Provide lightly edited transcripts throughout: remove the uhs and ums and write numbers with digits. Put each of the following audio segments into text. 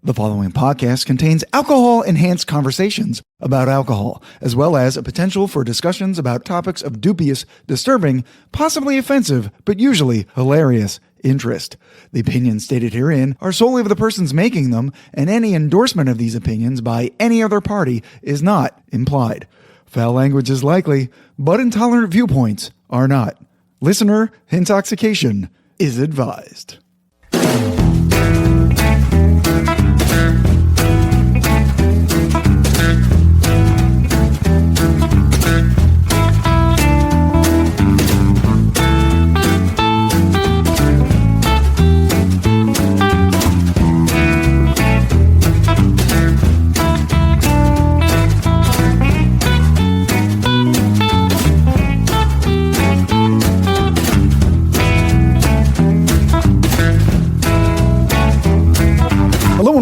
The following podcast contains alcohol-enhanced conversations about alcohol, as well as a potential for discussions about topics of dubious, disturbing, possibly offensive, but usually hilarious interest. The opinions stated herein are solely of the persons making them, and any endorsement of these opinions by any other party is not implied. Foul language is likely, but intolerant viewpoints are not. Listener intoxication is advised.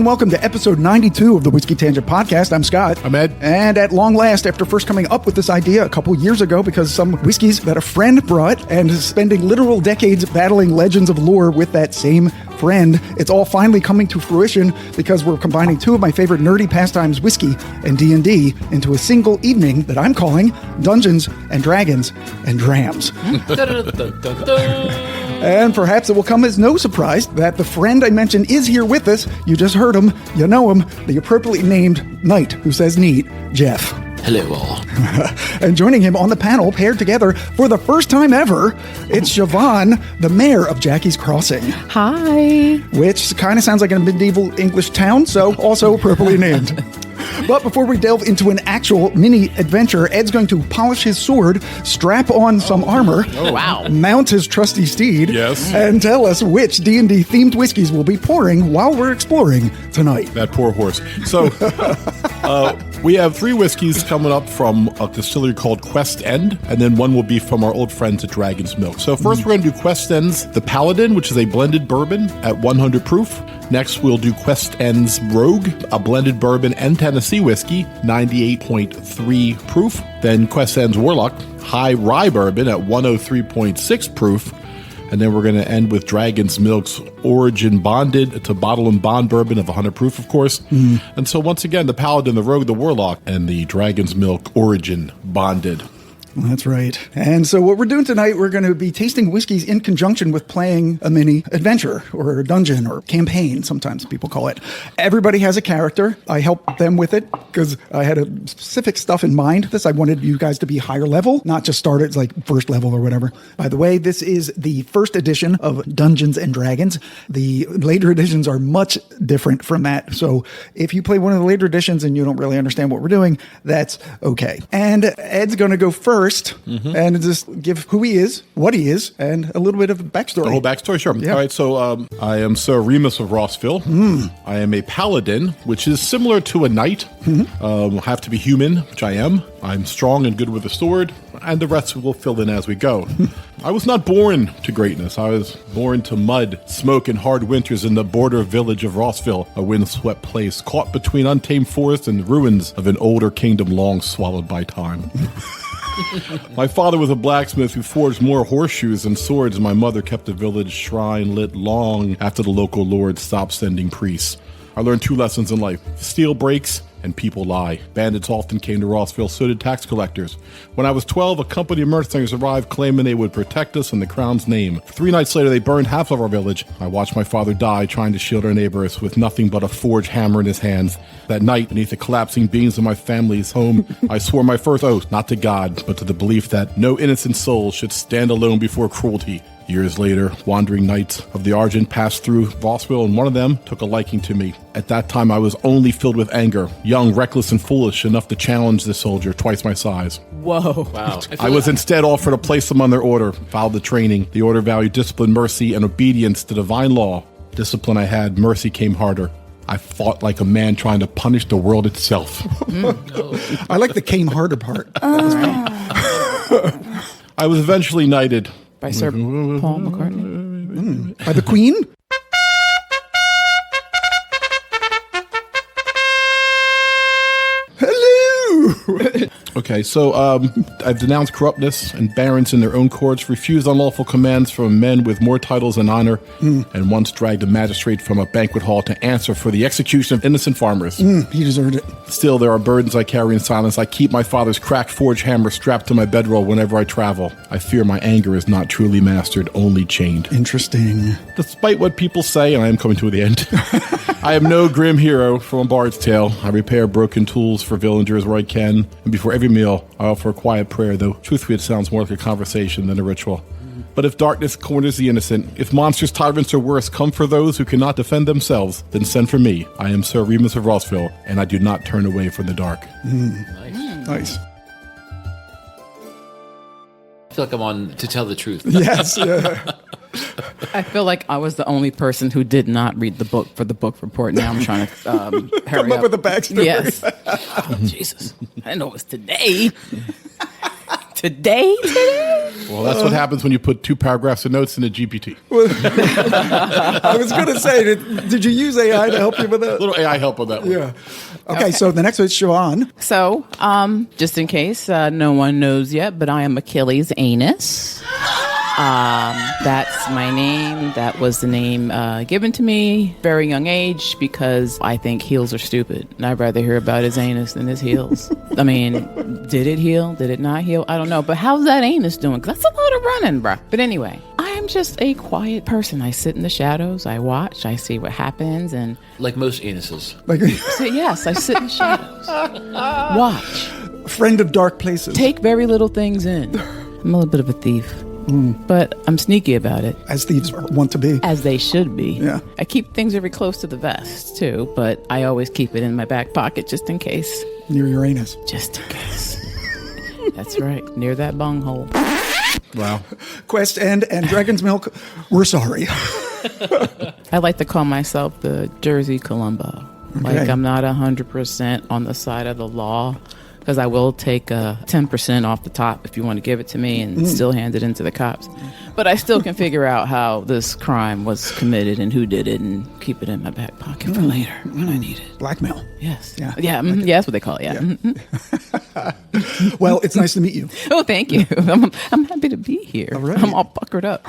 Welcome to episode 92 of the Whiskey Tangent Podcast. I'm Scott. I'm Ed. And at long last, after first coming up with this idea a couple years ago because some whiskeys that a friend brought and spending literal decades battling legends of lore with that same friend, it's all finally coming to fruition because we're combining two of my favorite nerdy pastimes, whiskey and D&D, into a single evening that I'm calling Dungeons and Dragons and Drams. And perhaps it will come as no surprise that the friend I mentioned is here with us. You just heard him. You know him. The appropriately named knight who says neat, Jeff. Hello all. And joining him on the panel, paired together for the first time ever, it's Shavonne, the mayor of Jackie's Crossing. Hi. Which kind of sounds like a medieval English town, so also appropriately named. But before we delve into an actual mini-adventure, Ed's going to polish his sword, strap on some armor, mount his trusty steed, and tell us which D&D themed whiskeys we'll be pouring while we're exploring tonight. That poor horse. So, we have 3 whiskeys coming up from a distillery called Quest End, and then one will be from our old friends at Dragon's Milk. So first we're going to do Quest End's The Paladin, which is a blended bourbon at 100 proof. Next, we'll do Quest End's Rogue, a blended bourbon and Tennessee whiskey, 98.3 proof. Then Quest End's Warlock, high rye bourbon at 103.6 proof. And then we're going to end with Dragon's Milk's Origin Bonded. It's a bottle and bond bourbon of 100 proof, of course. And so once again, the Paladin, the Rogue, the Warlock, and the Dragon's Milk Origin Bonded. That's right. And so what we're doing tonight, we're going to be tasting whiskeys in conjunction with playing a mini adventure or a dungeon or campaign, sometimes people call it. Everybody has a character. I help them with it because I had a specific stuff in mind. I wanted you guys to be higher level, not just start at like first level or whatever. By the way, this is the first edition of Dungeons and Dragons. The later editions are much different from that. So if you play one of the later editions and you don't really understand what we're doing, that's okay. And Ed's going to go first. And just give who he is, what he is, and a little bit of backstory. The whole backstory, sure. Yeah. All right, so I am Sir Remus of Rossville. I am a paladin, which is similar to a knight. I have to be human, which I am. I'm strong and good with a sword, and the rest will fill in as we go. I was not born to greatness. I was born to mud, smoke, and hard winters in the border village of Rossville, a windswept place caught between untamed forest and the ruins of an older kingdom long swallowed by time. My father was a blacksmith who forged more horseshoes than swords, and my mother kept the village shrine lit long after the local lord stopped sending priests. I learned 2 lessons in life. Steel breaks and people lie. Bandits often came to Rossville, so did tax collectors. When I was 12, a company of mercenaries arrived claiming they would protect us in the crown's name. 3 nights later, they burned half of our village. I watched my father die trying to shield our neighbors with nothing but a forged hammer in his hands. That night, beneath the collapsing beams of my family's home, I swore my first oath, not to God, but to the belief that no innocent soul should stand alone before cruelty. Years later, wandering knights of the Argent passed through Rossville, and one of them took a liking to me. At that time, I was only filled with anger, young, reckless, and foolish enough to challenge this soldier twice my size. Whoa. Wow. I was instead offered a place among their order, followed the training. The order valued discipline, mercy, and obedience to divine law. Discipline I had, mercy came harder. I fought like a man trying to punish the world itself. I like the came harder part. I was eventually knighted. By Sir Paul McCartney. By the Queen? Hello! Okay, so I've denounced corruptness, and barons in their own courts refused unlawful commands from men with more titles and honor, and once dragged a magistrate from a banquet hall to answer for the execution of innocent farmers. He deserved it. Still, there are burdens I carry in silence. I keep my father's cracked forge hammer strapped to my bedroll whenever I travel. I fear my anger is not truly mastered, only chained. Interesting. Despite what people say, and I am coming to the end, I am no grim hero from a bard's tale. I repair broken tools for villagers where I can, and before every meal, I offer a quiet prayer, though truthfully it sounds more like a conversation than a ritual. But if darkness corners the innocent, if monsters, tyrants, or worse come for those who cannot defend themselves, then send for me. I am Sir Remus of Rossville, and I do not turn away from the dark. Nice. I feel like I'm on To Tell the Truth. Yes. Yeah. I feel like I was the only person who did not read the book for the book report. Now I'm trying to hurry Come up with a backstory. Yes. Oh, Jesus. I didn't know it was today. Today? Well, that's what happens when you put 2 paragraphs of notes in a GPT. I was going to say, did you use AI to help you with that? A little AI help on that one. Yeah. Okay, so the next one is Shavonne. So, just in case no one knows yet, but I am Achilles' anus. That's my name. That was the name given to me very young age because I think heels are stupid. And I'd rather hear about his anus than his heels. I mean, did it heal? Did it not heal? I don't know. But how's that anus doing? 'Cause that's a lot of running, bruh. But anyway, I am just a quiet person. I sit in the shadows. I watch. I see what happens. And Like most anuses. so, yes, I sit in the shadows. Watch. Friend of dark places. Take very little things in. I'm a little bit of a thief. But I'm sneaky about it. As thieves want to be. As they should be. Yeah. I keep things very close to the vest, too, but I always keep it in my back pocket just in case. Near Uranus. Just in case. That's right. Near that bunghole. Wow. Quest and Dragon's Milk, we're sorry. I like to call myself the Jersey Columbo. Like, Okay. I'm not 100% on the side of the law. Because I will take 10% off the top if you want to give it to me and still hand it into the cops. But I still can figure out how this crime was committed and who did it and keep it in my back pocket for later when I need it. Blackmail. Yes. Yeah. Yeah, yeah, that's what they call it, yeah. Well, it's nice to meet you. Oh, thank you. I'm happy to be here. All right. I'm all puckered up.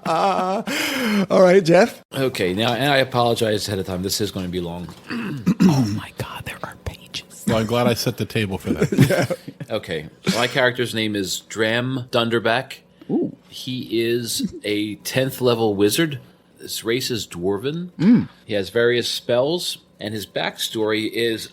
All right, Jeff. Okay, now, and I apologize ahead of time. This is going to be long. Oh, my God, there are pages. Well, I'm glad I set the table for that. Okay, my character's name is Dram Dunderback. Ooh. He is a 10th level wizard. His race is dwarven. He has various spells, and his backstory is...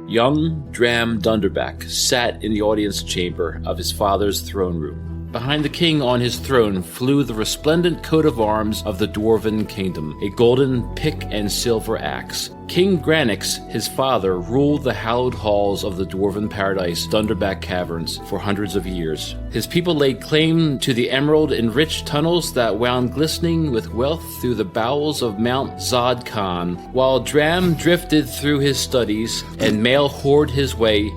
Young Dram Dunderback sat in the audience chamber of his father's throne room. Behind the king on his throne flew the resplendent coat of arms of the Dwarven kingdom, a golden pick and silver axe. King Granix, his father, ruled the hallowed halls of the Dwarven paradise, Dunderback Caverns, for hundreds of years. His people laid claim to the emerald-enriched tunnels that wound glistening with wealth through the bowels of Mount Zod Khan, while Dram drifted through his studies and male-whored his way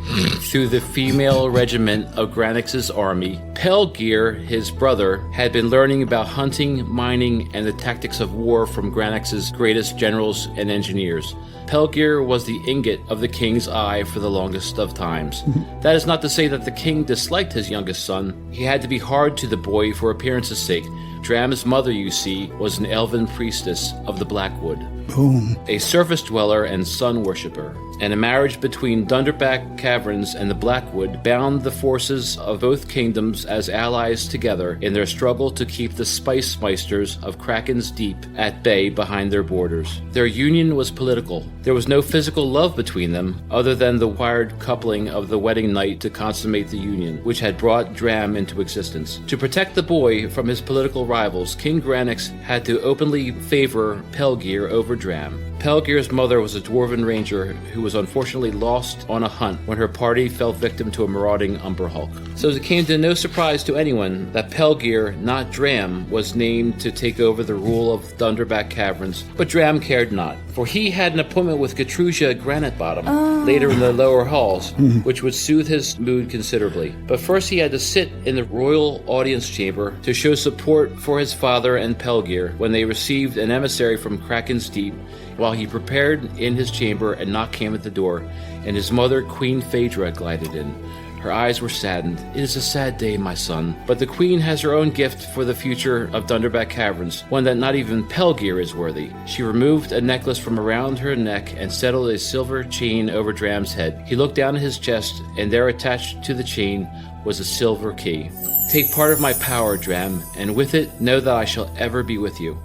through the female regiment of Granix's army. Pelgear, his brother, had been learning about hunting, mining, and the tactics of war from Granix's greatest generals and engineers. Pelgear was the ingot of the king's eye for the longest of times. That is not to say that the king disliked his youngest son. He had to be hard to the boy for appearance's sake. Dram's mother, you see, was an elven priestess of the Blackwood. Boom. A surface dweller and sun worshipper, and a marriage between Dunderback Caverns and the Blackwood bound the forces of both kingdoms as allies together in their struggle to keep the Spice Meisters of Kraken's Deep at bay behind their borders. Their union was political. There was no physical love between them, other than the wired coupling of the wedding night to consummate the union, which had brought Dram into existence. To protect the boy from his political rivals, King Granix had to openly favor Pelgear over Dram. Pelgear's mother was a dwarven ranger who was unfortunately lost on a hunt when her party fell victim to a marauding Umber Hulk. So it came to no surprise to anyone that Pelgear, not Dram, was named to take over the rule of Dunderback Caverns, but Dram cared not, for he had an appointment with Gatrusia Granitebottom later in the lower halls, which would soothe his mood considerably. But first he had to sit in the royal audience chamber to show support for his father and Pelgear when they received an emissary from Kraken's Deep, while he prepared in his chamber a knock came at the door, and his mother, Queen Phaedra, glided in. Her eyes were saddened. "It is a sad day, my son, but the queen has her own gift for the future of Dunderback Caverns, one that not even Pelgear is worthy." She removed a necklace from around her neck and settled a silver chain over Dram's head. He looked down at his chest, and there attached to the chain was a silver key. "Take part of my power, Dram, and with it know that I shall ever be with you."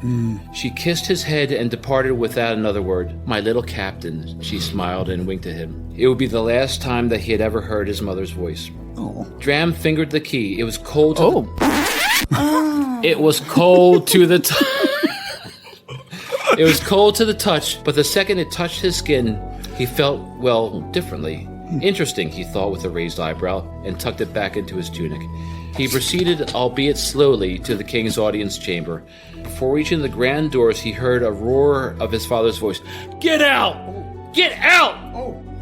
She kissed his head and departed without another word. "My little captain," she smiled and winked at him. It would be the last time that he had ever heard his mother's voice. Oh. Dram fingered the key. It was cold to It was cold to the It was cold to the touch, but the second it touched his skin, he felt, well, differently. Interesting, he thought with a raised eyebrow, and tucked it back into his tunic. He proceeded, albeit slowly, to the king's audience chamber. Before reaching the grand doors, he heard a roar of his father's voice. "Get out! Get out!"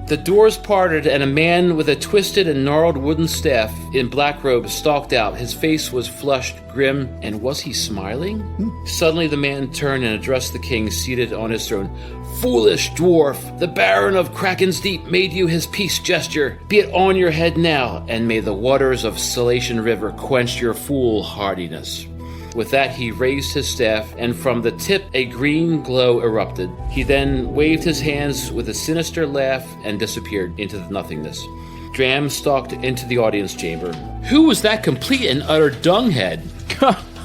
The doors parted, and a man with a twisted and gnarled wooden staff in black robes stalked out. His face was flushed, grim, and was he smiling? Suddenly the man turned and addressed the king seated on his throne. "Foolish dwarf, the Baron of Kraken's Deep made you his peace gesture. Be it on your head now, and may the waters of Salation River quench your foolhardiness." With that, he raised his staff, and from the tip a green glow erupted. He then waved his hands with a sinister laugh and disappeared into the nothingness. Dram stalked into the audience chamber. "Who was that complete and utter dunghead?"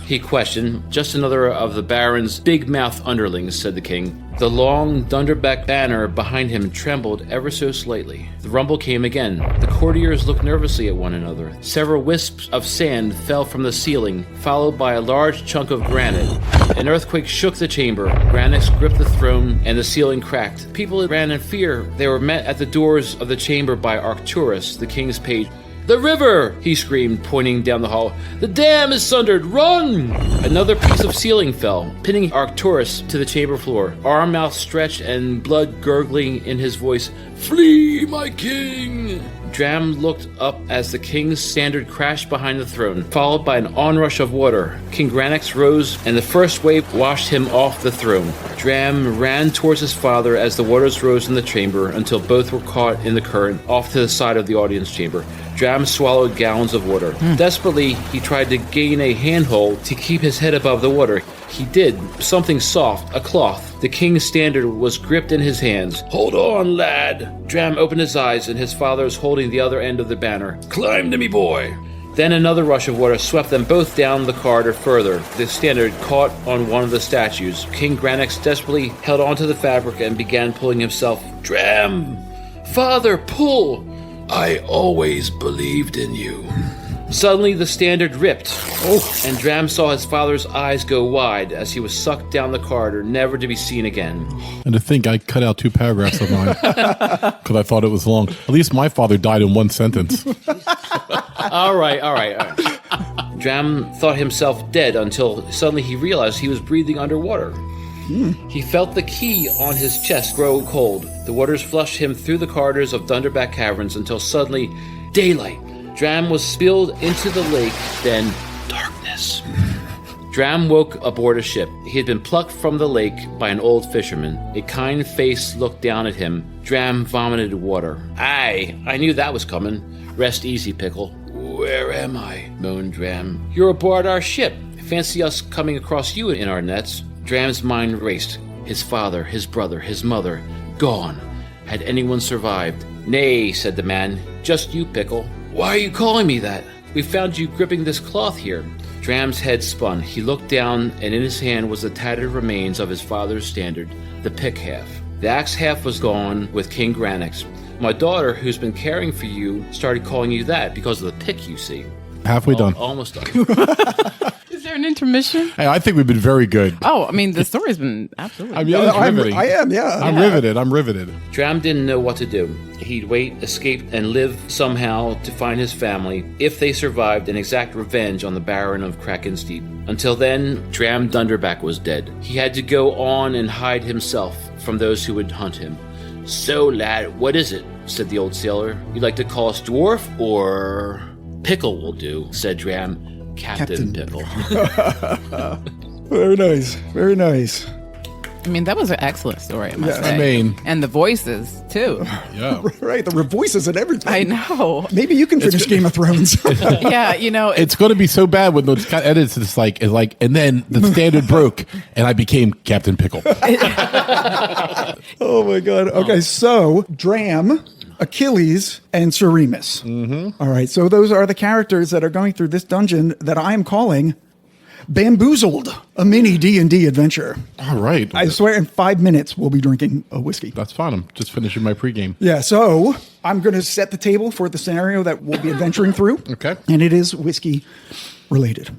he questioned. "Just another of the Baron's big-mouthed underlings," said the king. The long Dunderback banner behind him trembled ever so slightly. The rumble came again. The courtiers looked nervously at one another. Several wisps of sand fell from the ceiling, followed by a large chunk of granite. An earthquake shook the chamber. Granite gripped the throne, and the ceiling cracked. People ran in fear. They were met at the doors of the chamber by Arcturus, the king's page. "The river!" he screamed, pointing down the hall. "The dam is sundered! Run!" Another piece of ceiling fell, pinning Arcturus to the chamber floor. Arm outstretched and blood gurgling in his voice. "Flee, my king!" Dram looked up as the king's standard crashed behind the throne, followed by an onrush of water. King Granix rose, and the first wave washed him off the throne. Dram ran towards his father as the waters rose in the chamber until both were caught in the current off to the side of the audience chamber. Dram swallowed gallons of water. Desperately, he tried to gain a handhold to keep his head above the water. He did. Something soft, a cloth. The king's standard was gripped in his hands. "Hold on, lad." Dram opened his eyes, and his father was holding the other end of the banner. "Climb to me, boy." Then another rush of water swept them both down the corridor further. The standard caught on one of the statues. King Granix desperately held onto the fabric and began pulling himself. "Dram! Father, pull!" "I always believed in you." Suddenly the standard ripped, and Dram saw his father's eyes go wide as he was sucked down the corridor, never to be seen again. And to think I cut out 2 paragraphs of mine because I thought it was long. At least my father died in 1 sentence. All right. Dram thought himself dead until suddenly he realized he was breathing underwater. He felt the key on his chest grow cold. The waters flushed him through the corridors of Dunderback Caverns until suddenly, daylight. Dram was spilled into the lake, then darkness. Dram woke aboard a ship. He had been plucked from the lake by an old fisherman. A kind face looked down at him. Dram vomited water. "Aye, I knew that was coming. Rest easy, Pickle." "Where am I?" moaned Dram. "You're aboard our ship. Fancy us coming across you in our nets." Dram's mind raced. His father, his brother, his mother, gone. Had anyone survived? "Nay," said the man. "Just you, Pickle." "Why are you calling me that? We found you gripping this cloth here." Dram's head spun. He looked down, and in his hand was the tattered remains of his father's standard, the pick half. The axe half was gone with King Granix. "My daughter, who's been caring for you, started calling you that because of the pick, you see." Halfway done. Almost done. there an intermission? Hey, I think we've been very good. Oh, I mean, the story's been absolutely. I mean, it's riveting. I am, yeah. I'm riveted. I'm riveted. Dram didn't know what to do. He'd wait, escape, and live somehow to find his family if they survived and exact revenge on the Baron of Krakenstead. Until then, Dram Dunderback was dead. He had to go on and hide himself from those who would hunt him. "So, lad, what is it?" said the old sailor. "You'd like to call us dwarf, or...?" "Pickle will do," said Dram. Captain Pickle. Very nice. Very nice. I mean, that was an excellent story, I must say. I mean, and the voices, too. yeah. Right, the voices and everything. I know. Maybe you can finish Game of Thrones. Yeah, you know. It's going to be so bad when those edits. It's like, and then the standard broke, and I became Captain Pickle. Oh my God. Okay, so Dram, Achilles, and Sir Remus. All right, so those are the characters that are going through this dungeon that I am calling Bamboozled, a mini D&D adventure. All right. I swear in 5 minutes we'll be drinking a whiskey. That's fine. I'm just finishing my pregame. Yeah, so I'm going to set the table for the scenario that we'll be adventuring through. Okay. And it is whiskey related.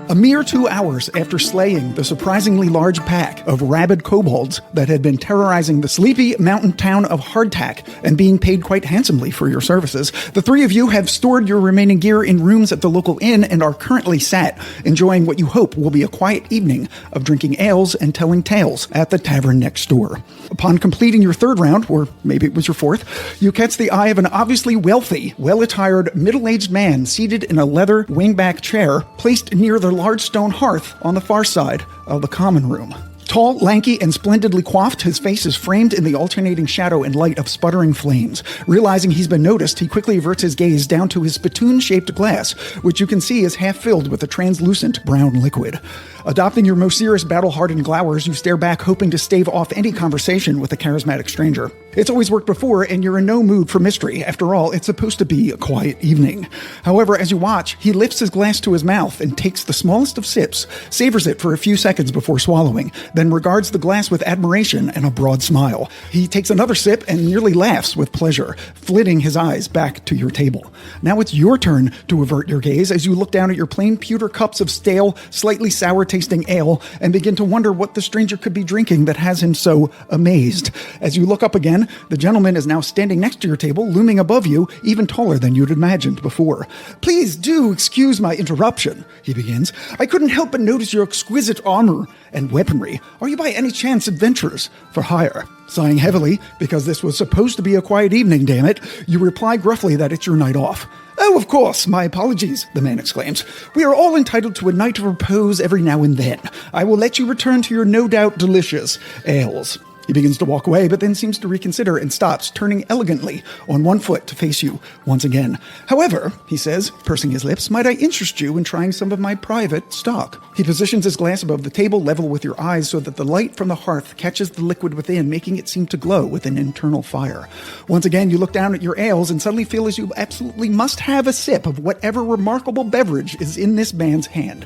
A mere 2 hours after slaying the surprisingly large pack of rabid kobolds that had been terrorizing the sleepy mountain town of Hardtack and being paid quite handsomely for your services, the three of you have stored your remaining gear in rooms at the local inn and are currently sat, enjoying what you hope will be a quiet evening of drinking ales and telling tales at the tavern next door. Upon completing your third round, or maybe it was your fourth, you catch the eye of an obviously wealthy, well-attired, middle-aged man seated in a leather wingback chair placed near the large stone hearth on the far side of the common room. Tall, lanky, and splendidly coiffed, his face is framed in the alternating shadow and light of sputtering flames. Realizing he's been noticed, he quickly averts his gaze down to his spittoon-shaped glass, which you can see is half filled with a translucent brown liquid. Adopting your most serious battle-hardened glowers, you stare back, hoping to stave off any conversation with the charismatic stranger. It's always worked before, and you're in no mood for mystery. After all, it's supposed to be a quiet evening. However, as you watch, he lifts his glass to his mouth and takes the smallest of sips, savors it for a few seconds before swallowing, then regards the glass with admiration and a broad smile. He takes another sip and nearly laughs with pleasure, flitting his eyes back to your table. Now it's your turn to avert your gaze as you look down at your plain pewter cups of stale, slightly sour-tasting ale and begin to wonder what the stranger could be drinking that has him so amazed. As you look up again, the gentleman is now standing next to your table, looming above you, even taller than you'd imagined before. "Please do excuse my interruption," he begins. "I couldn't help but notice your exquisite armor and weaponry. Are you by any chance adventurers for hire?" Sighing heavily, because this was supposed to be a quiet evening, damn it, you reply gruffly that it's your night off. "Oh, of course, my apologies," the man exclaims. "We are all entitled to a night of repose every now and then. I will let you return to your no doubt delicious ales." He begins to walk away, but then seems to reconsider and stops, turning elegantly on one foot to face you once again. "However," he says, pursing his lips, "might I interest you in trying some of my private stock?" He positions his glass above the table, level with your eyes, so that the light from the hearth catches the liquid within, making it seem to glow with an internal fire. Once again, you look down at your ales and suddenly feel as you absolutely must have a sip of whatever remarkable beverage is in this man's hand.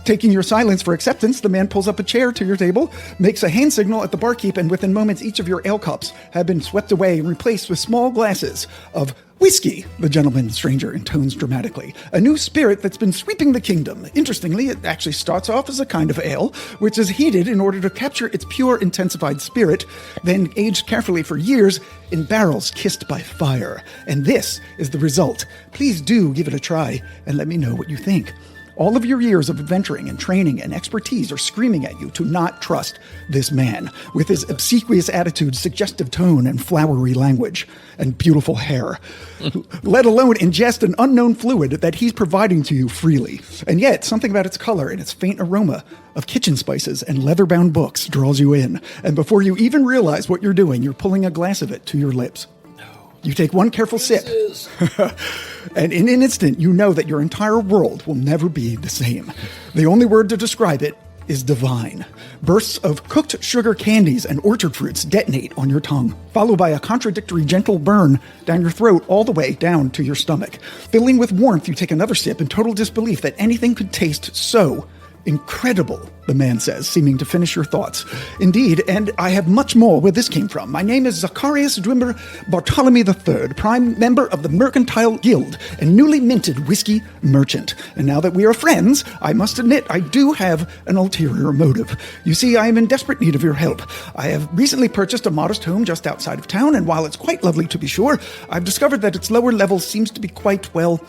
Taking your silence for acceptance, the man pulls up a chair to your table, makes a hand signal at the barkeep, and within moments each of your ale cups have been swept away and replaced with small glasses of whiskey, the gentleman stranger intones dramatically. "A new spirit that's been sweeping the kingdom. Interestingly, it actually starts off as a kind of ale, which is heated in order to capture its pure intensified spirit, then aged carefully for years in barrels kissed by fire. And this is the result. Please do give it a try and let me know what you think." All of your years of adventuring and training and expertise are screaming at you to not trust this man, with his obsequious attitude, suggestive tone, and flowery language, and beautiful hair, let alone ingest an unknown fluid that he's providing to you freely. And yet, something about its color and its faint aroma of kitchen spices and leather-bound books draws you in, and before you even realize what you're doing, you're pulling a glass of it to your lips. You take one careful sip, and in an instant, you know that your entire world will never be the same. The only word to describe it is divine. Bursts of cooked sugar candies and orchard fruits detonate on your tongue, followed by a contradictory gentle burn down your throat all the way down to your stomach. Filling with warmth, you take another sip in total disbelief that anything could taste so Incredible, the man says, seeming to finish your thoughts. Indeed, and I have much more where this came from. My name is Zacharias Dwimber Bartholomew III, prime member of the Mercantile Guild and newly minted whiskey merchant. And now that we are friends, I must admit I do have an ulterior motive. You see, I am in desperate need of your help. I have recently purchased a modest home just outside of town, and while it's quite lovely to be sure, I've discovered that its lower level seems to be quite, well,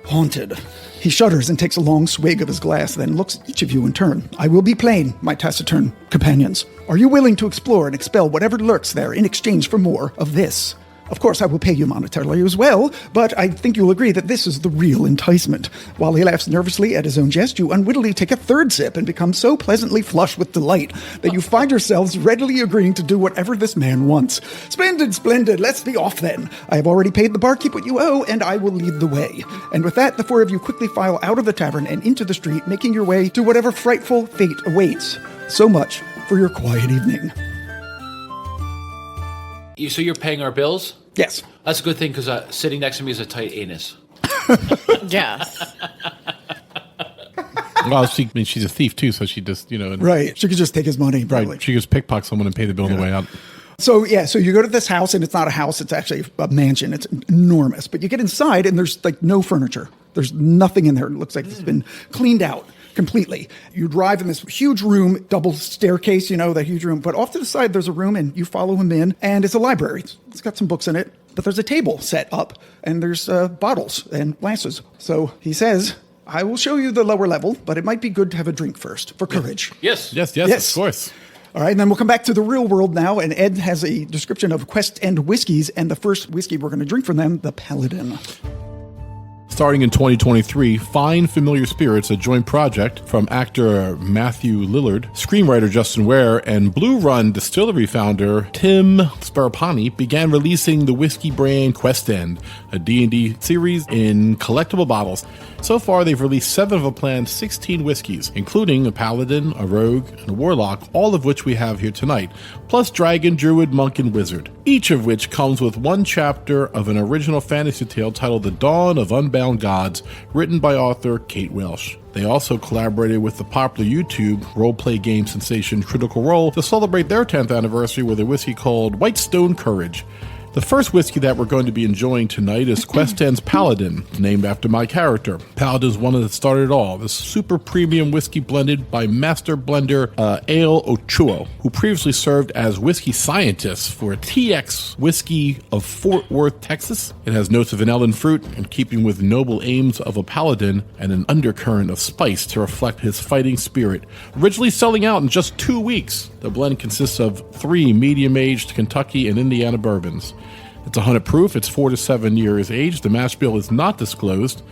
haunted. He shudders and takes a long swig of his glass, then looks at each of you in turn. I will be plain, my taciturn companions. Are you willing to explore and expel whatever lurks there in exchange for more of this? Of course, I will pay you monetarily as well, but I think you'll agree that this is the real enticement. While he laughs nervously at his own jest, you unwittingly take a third sip and become so pleasantly flushed with delight that you find yourselves readily agreeing to do whatever this man wants. Splendid, splendid. Let's be off then. I have already paid the barkeep what you owe, and I will lead the way. And with that, the four of you quickly file out of the tavern and into the street, making your way to whatever frightful fate awaits. So much for your quiet evening. So you're paying our bills? Yes. That's a good thing because sitting next to me is a tight anus. Yes. Well, she's a thief too, so she just, Right. She could just take his money, probably. right. She just pickpocket someone and pay the bill on the way out. So you go to this house, and it's not a house, it's actually a mansion. It's enormous. But you get inside, and there's like no furniture. There's nothing in there. It looks like it's been cleaned out completely. You drive in this huge room, double staircase, that huge room. But off to the side, there's a room, and you follow him in, and it's a library. It's got some books in it, but there's a table set up, and there's bottles and glasses. So he says, I will show you the lower level, but it might be good to have a drink first for courage. Yes. Yes, of course. All right, and then we'll come back to the real world now, and Ed has a description of Quest End whiskeys, and the first whiskey we're going to drink from them, the Paladin. Starting in 2023, Fine Familiar Spirits, a joint project from actor Matthew Lillard, screenwriter Justin Ware, and Blue Run distillery founder Tim Sparapani began releasing the whiskey brand Quest End, a D&D series in collectible bottles. So far, they've released 7 of a planned 16 whiskeys, including a Paladin, a Rogue, and a Warlock, all of which we have here tonight, plus Dragon, Druid, Monk, and Wizard, each of which comes with one chapter of an original fantasy tale titled The Dawn of Unbound Gods, written by author Kate Welsh. They also collaborated with the popular YouTube role-play game sensation Critical Role to celebrate their 10th anniversary with a whiskey called Whitestone Courage. The first whiskey that we're going to be enjoying tonight is Quest End's Paladin, named after my character. Paladin is one that started it all. This super premium whiskey blended by master blender Ale Ochoa, who previously served as whiskey scientist for TX Whiskey of Fort Worth, Texas. It has notes of vanilla and fruit, in keeping with noble aims of a paladin, and an undercurrent of spice to reflect his fighting spirit. Originally selling out in just 2 weeks, the blend consists of 3 medium-aged Kentucky and Indiana bourbons. It's 100 proof. It's 4 to 7 years aged. The mash bill is not disclosed.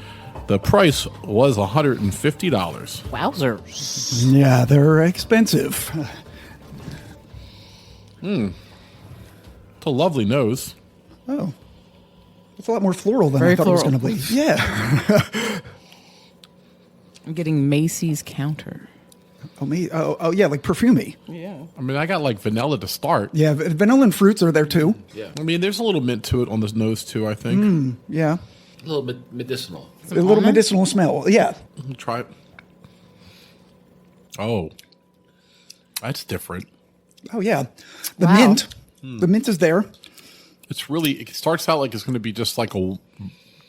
The price was $150. Wowzers. Yeah, they're expensive. It's a lovely nose. Oh. It's a lot more floral than Very I thought it was floral. going to be. Yeah. I'm getting Macy's counter. Oh, yeah, like perfumey. Yeah. I mean, I got like vanilla to start. Yeah, vanilla and fruits are there too. Yeah. I mean, there's a little mint to it on the nose too, I think. Yeah. A little medicinal. A little medicinal smell. Yeah. Try it. Oh. That's different. Oh, yeah. The Wow. mint. The mint is there. It starts out like it's going to be just like a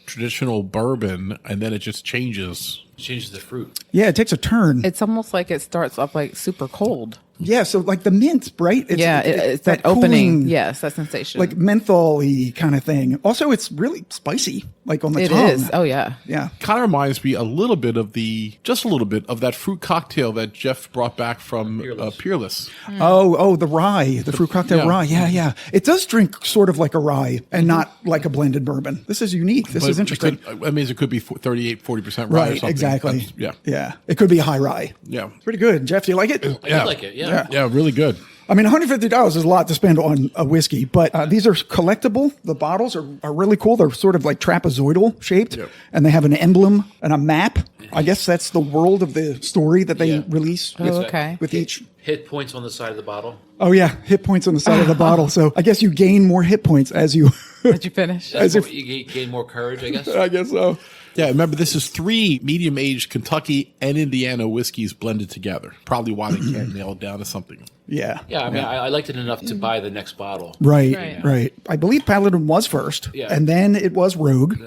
traditional bourbon, and then it just changes. Changes the fruit. Yeah, it takes a turn. It's almost like it starts off like super cold. Yeah, so like the mint, right? It's that cooling, opening. Yes, that sensation. like menthol-y kind of thing. Also, it's really spicy, like on the it tongue. is. Oh, yeah. Yeah. Kind of reminds me just a little bit of that fruit cocktail that Jeff brought back from Peerless. Oh, the rye, the fruit cocktail yeah. rye. Yeah. It does drink sort of like a rye and not like a blended bourbon. This is unique. This is interesting. It means it could be 38, 40% rye or Right, something. exactly. Yeah. It could be a high rye. Yeah. Pretty good. Jeff, do you like it? I do like it, yeah. Yeah, really good. I mean, $150 is a lot to spend on a whiskey, but these are collectible. The bottles are really cool. They're sort of like trapezoidal shaped, and they have an emblem and a map. I guess that's the world of the story that they release Okay. with each. Hit points on the side of the bottle. Oh, yeah. Hit points on the side of the bottle. So I guess you gain more hit points as you. Did you finish? That's what you gain more courage, I guess. I guess so. Yeah, remember, this is 3 medium-aged Kentucky and Indiana whiskeys blended together. Probably why they can't nail it down to something. Yeah. Yeah, I mean, I liked it enough to buy the next bottle. Right. I believe Paladin was first, and then it was Rogue,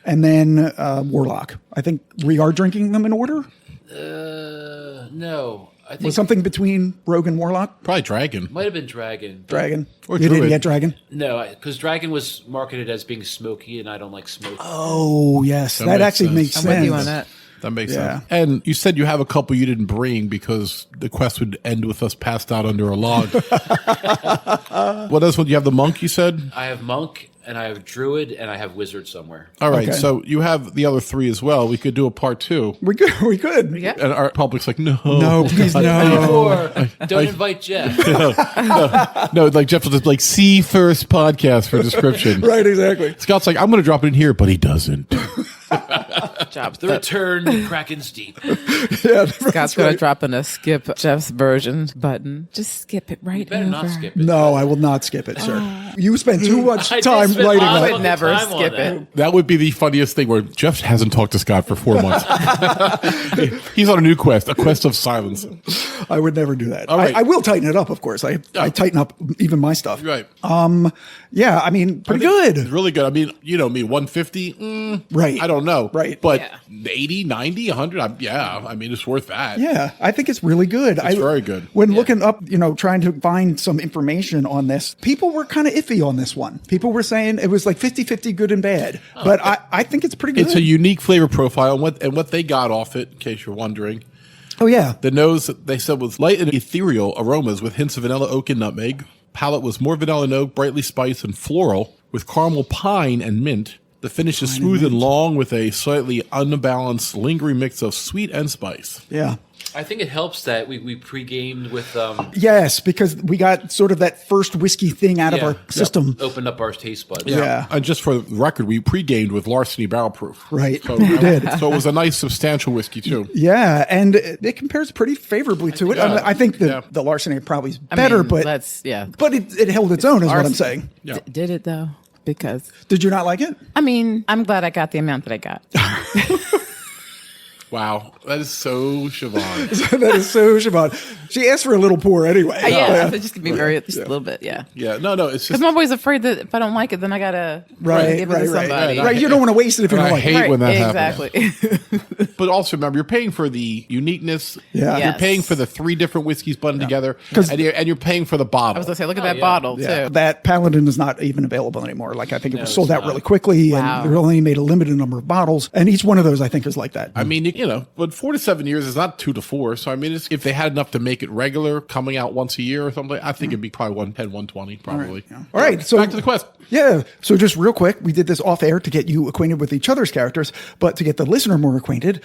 and then Warlock. I think we are drinking them in order. No. I think Was something between Rogue and Warlock? Probably Dragon. might have been Dragon. Dragon. Or You didn't Druid. get Dragon? No, because Dragon was marketed as being smoky, and I don't like smoke. Oh, yes. That makes actually sense. makes I'm sense. with you on that. That makes Yeah. sense. And you said you have a couple you didn't bring because the quest would end with us passed out under a log. What else would you have? The monk, you said? I have Monk, and I have Druid, and I have Wizard somewhere. All right, Okay. so you have the other 3 as well. We could do a part 2. We could. We could. Yeah. And our public's like, no. No, please, no. Or don't invite Jeff. No, like Jeff will just like, see first podcast for description. Right, exactly. Scott's like, I'm going to drop it in here, but he doesn't. Job. The return to Kraken's Deep. Yeah, Scott's going to drop in a skip Jeff's version button. Just skip it right Better over. not skip it. No, I will not skip it, sir. You spent too much I did time spend writing lots that. I of would never time on skip that. it. That would be the funniest thing where Jeff hasn't talked to Scott for 4 months. He's on a new quest, a quest of silence. I would never do that. All right. I will tighten it up, of course. I tighten up even my stuff. Right. Yeah, I mean, pretty It's good. really good. I mean, you know me, 150? Right. I don't know. Right. But Yeah. 80, 90, 100, I mean, it's worth that. Yeah, I think it's really good. It's very good. When looking up, trying to find some information on this, people were kind of iffy on this one. People were saying it was like 50-50 good and bad. But I think it's pretty good. It's a unique flavor profile, and what they got off it, in case you're wondering. Oh, yeah. The nose, they said, was light and ethereal aromas with hints of vanilla, oak, and nutmeg. Palate was more vanilla and oak, brightly spiced and floral, with caramel pine and mint. The finish is smooth and long with a slightly unbalanced, lingering mix of sweet and spice. Yeah. I think it helps that we pre-gamed with Yes, because we got sort of that first whiskey thing out of our system. Opened up our taste buds. Yeah. And just for the record, we pre-gamed with Larceny Barrel Proof. Right. So, We did. So it was a nice, substantial whiskey, too. Yeah, and it compares pretty favorably to it. I think the Larceny probably is better, but it held its own, is what I'm saying. Yeah. Did it though? Because Did you not like it? I mean, I'm glad I got the amount that I got. Wow. That is so Shavonne. That is so Shavonne. She asked for a little pour anyway. Yeah, so just to be just a little bit, yeah. Yeah. No, it's Because just... I'm always afraid that if I don't like it, then I gotta give it to somebody. Right. You don't want to waste it if you don't I like it. hate when that happens. Exactly. But also remember, you're paying for the uniqueness. Yeah. You're Yes. paying for the 3 different whiskeys blended together. And you're paying for the bottle. I was gonna say, look at that bottle Yeah, too. that Paladin is not even available anymore. Like I think it was sold it's out not. really quickly, Wow. and they only made a limited number of bottles. And each one of those, I think, is like that. I mean, but 4 to 7 years is not 2 to 4. So I mean, if they had enough to make it regular, coming out once a year or something, I think it'd be probably 110, 120, probably. All right, so back to the quest. Yeah, so just real quick, we did this off air to get you acquainted with each other's characters, but to get the listener more acquainted,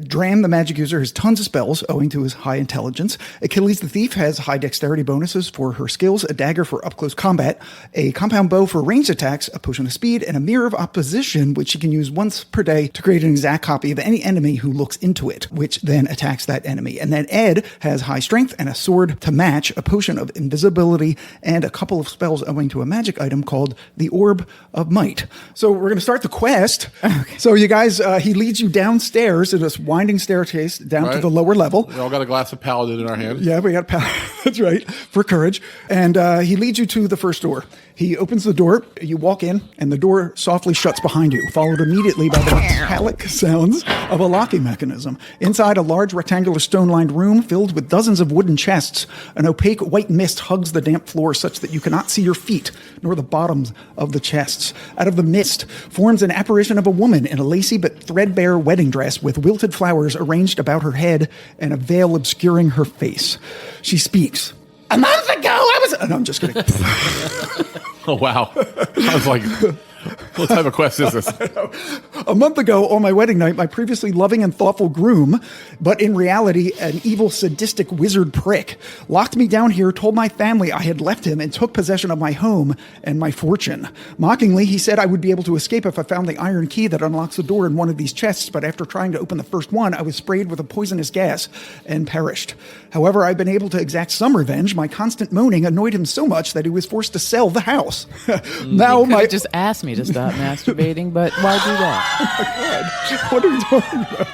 Dram, the magic user, has tons of spells owing to his high intelligence. Achilles the thief has high dexterity bonuses for her skills, a dagger for up close combat, a compound bow for ranged attacks, a potion of speed, and a mirror of opposition, which she can use once per day to create an exact copy of any enemy who looks into it, which then attacks that enemy. And then Ed has high strength and a sword to match, a potion of invisibility, and a couple of spells owing to a magic item called the Orb of Might. So we're going to start the quest. Okay. So you guys, he leads you downstairs in this winding staircase down to the lower level. We all got a glass of Paladin in our hand. Yeah, we got power. That's right, for courage. And he leads you to the first door. He opens the door, you walk in, and the door softly shuts behind you, followed immediately by the metallic sounds of a locking mechanism. Inside a large rectangular stone-lined room filled with dozens of wooden chests, an opaque white mist hugs the damp floor such that you cannot see your feet, nor the bottoms of the chests. Out of the mist forms an apparition of a woman in a lacy but threadbare wedding dress with wilted flowers arranged about her head and a veil obscuring her face. She speaks. A month ago, I was... No, I'm just kidding. Oh, wow. I was like, what type of quest is this? A month ago, on my wedding night, my previously loving and thoughtful groom, but in reality, an evil, sadistic wizard prick, locked me down here, told my family I had left him, and took possession of my home and my fortune. Mockingly, he said I would be able to escape if I found the iron key that unlocks the door in one of these chests, but after trying to open the first one, I was sprayed with a poisonous gas and perished. However, I've been able to exact some revenge. My constant moaning annoyed him so much that he was forced to sell the house. Now You could have just asked me to stop. stop masturbating, but why do that? What are you talking about?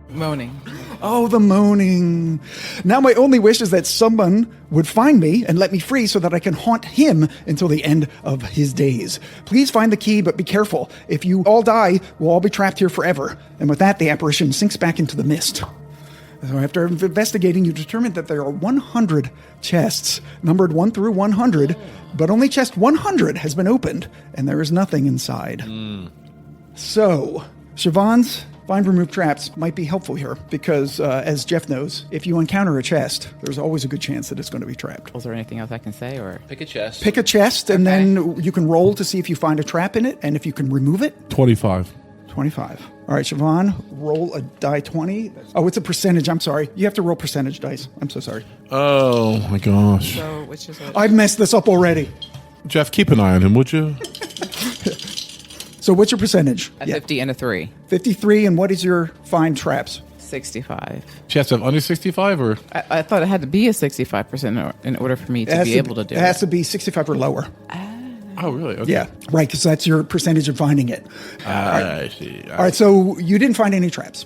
Moaning. Oh, the moaning. Now my only wish is that someone would find me and let me free so that I can haunt him until the end of his days. Please find the key, but be careful. If you all die, we'll all be trapped here forever. And with that, the apparition sinks back into the mist. So after investigating, you determined that there are 100 chests, numbered 1 through 100, but only chest 100 has been opened, and there is nothing inside. So, Shavonne's find remove traps might be helpful here because, as Jeff knows, if you encounter a chest, there's always a good chance that it's going to be trapped. Was there anything else I can say, or Pick a chest. Pick a chest, and then you can roll to see if you find a trap in it, and if you can remove it. 25. 25. All right, Shavonne, roll a die 20. Oh, it's a percentage. I'm sorry. You have to roll percentage dice. I'm so sorry. Oh, my gosh. so? Which is what? I've messed this up already. Jeff, keep an eye on him, would you? So what's your percentage? A 50 and a 3. 53, and what is your find traps? 65. She has to have under 65 or? I thought it had to be a 65% in order for me to be able to do it. It has to be 65 or lower. Oh, really? Okay. Yeah, right, because that's your percentage of finding it. I see. All right, so you didn't find any traps.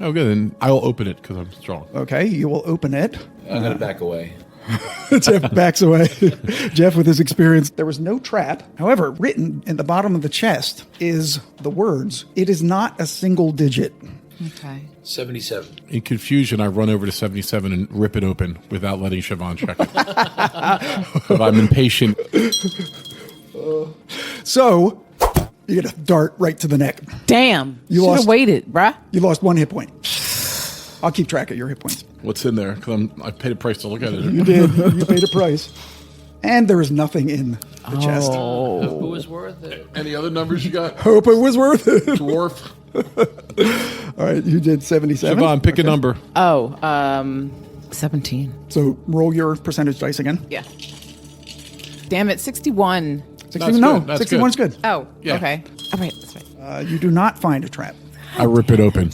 Oh, good. Then I will open it because I'm strong. Okay, you will open it. I'm going to back away. Jeff backs away. Jeff, with his experience, there was no trap. However, written in the bottom of the chest is the words, "It is not a single digit." Okay. 77. In confusion, I run over to 77 and rip it open without letting Shavonne check it. If I'm impatient. So, you get a dart right to the neck. Damn. You Should lost- have waited, bruh. You lost 1 hit point. I'll keep track of your hit points. What's in there? Because I paid a price to look at it. You did. You paid a price. And there is nothing in the chest. Who was worth it? Any other numbers you got? Hope it was worth it. Dwarf. All right, you did 77. Shavonne, pick a number. Oh, 17. So roll your percentage dice again. Yeah. Damn it, 61. 61, no, good. That's 61 is good. Oh, Yeah. okay. Oh, right, that's right. You do not find a trap. I rip it open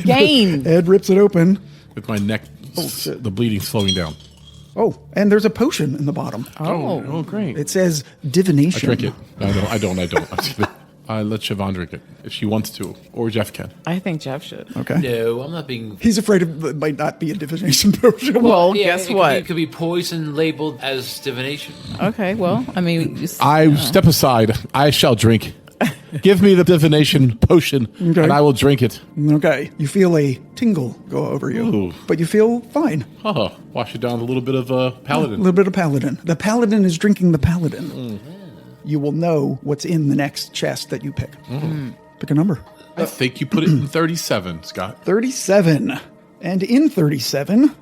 Gain. Ed rips it open. with my neck, shit. the bleeding slowing down. Oh, and there's a potion in the bottom. Oh. Great. It says I divination. drink it. No, I don't. I let Shavonne drink it if she wants to, or Jeff can. I think Jeff should. Okay. No, I'm not being. He's afraid it might not be a divination potion. Well, Yeah, guess it what? Could be poison labeled as divination. Okay, well, I mean, just, I step aside. I shall drink. Give me the divination potion, Okay. and I will drink it. Okay. You feel a tingle go over you, Ooh. but you feel fine. Oh, wash it down with a little bit of A Paladin. little bit of Paladin. The Paladin is drinking the Paladin. You will know what's in the next chest that you pick. Pick a number. I think you put it in 37, Scott. 37. And in 37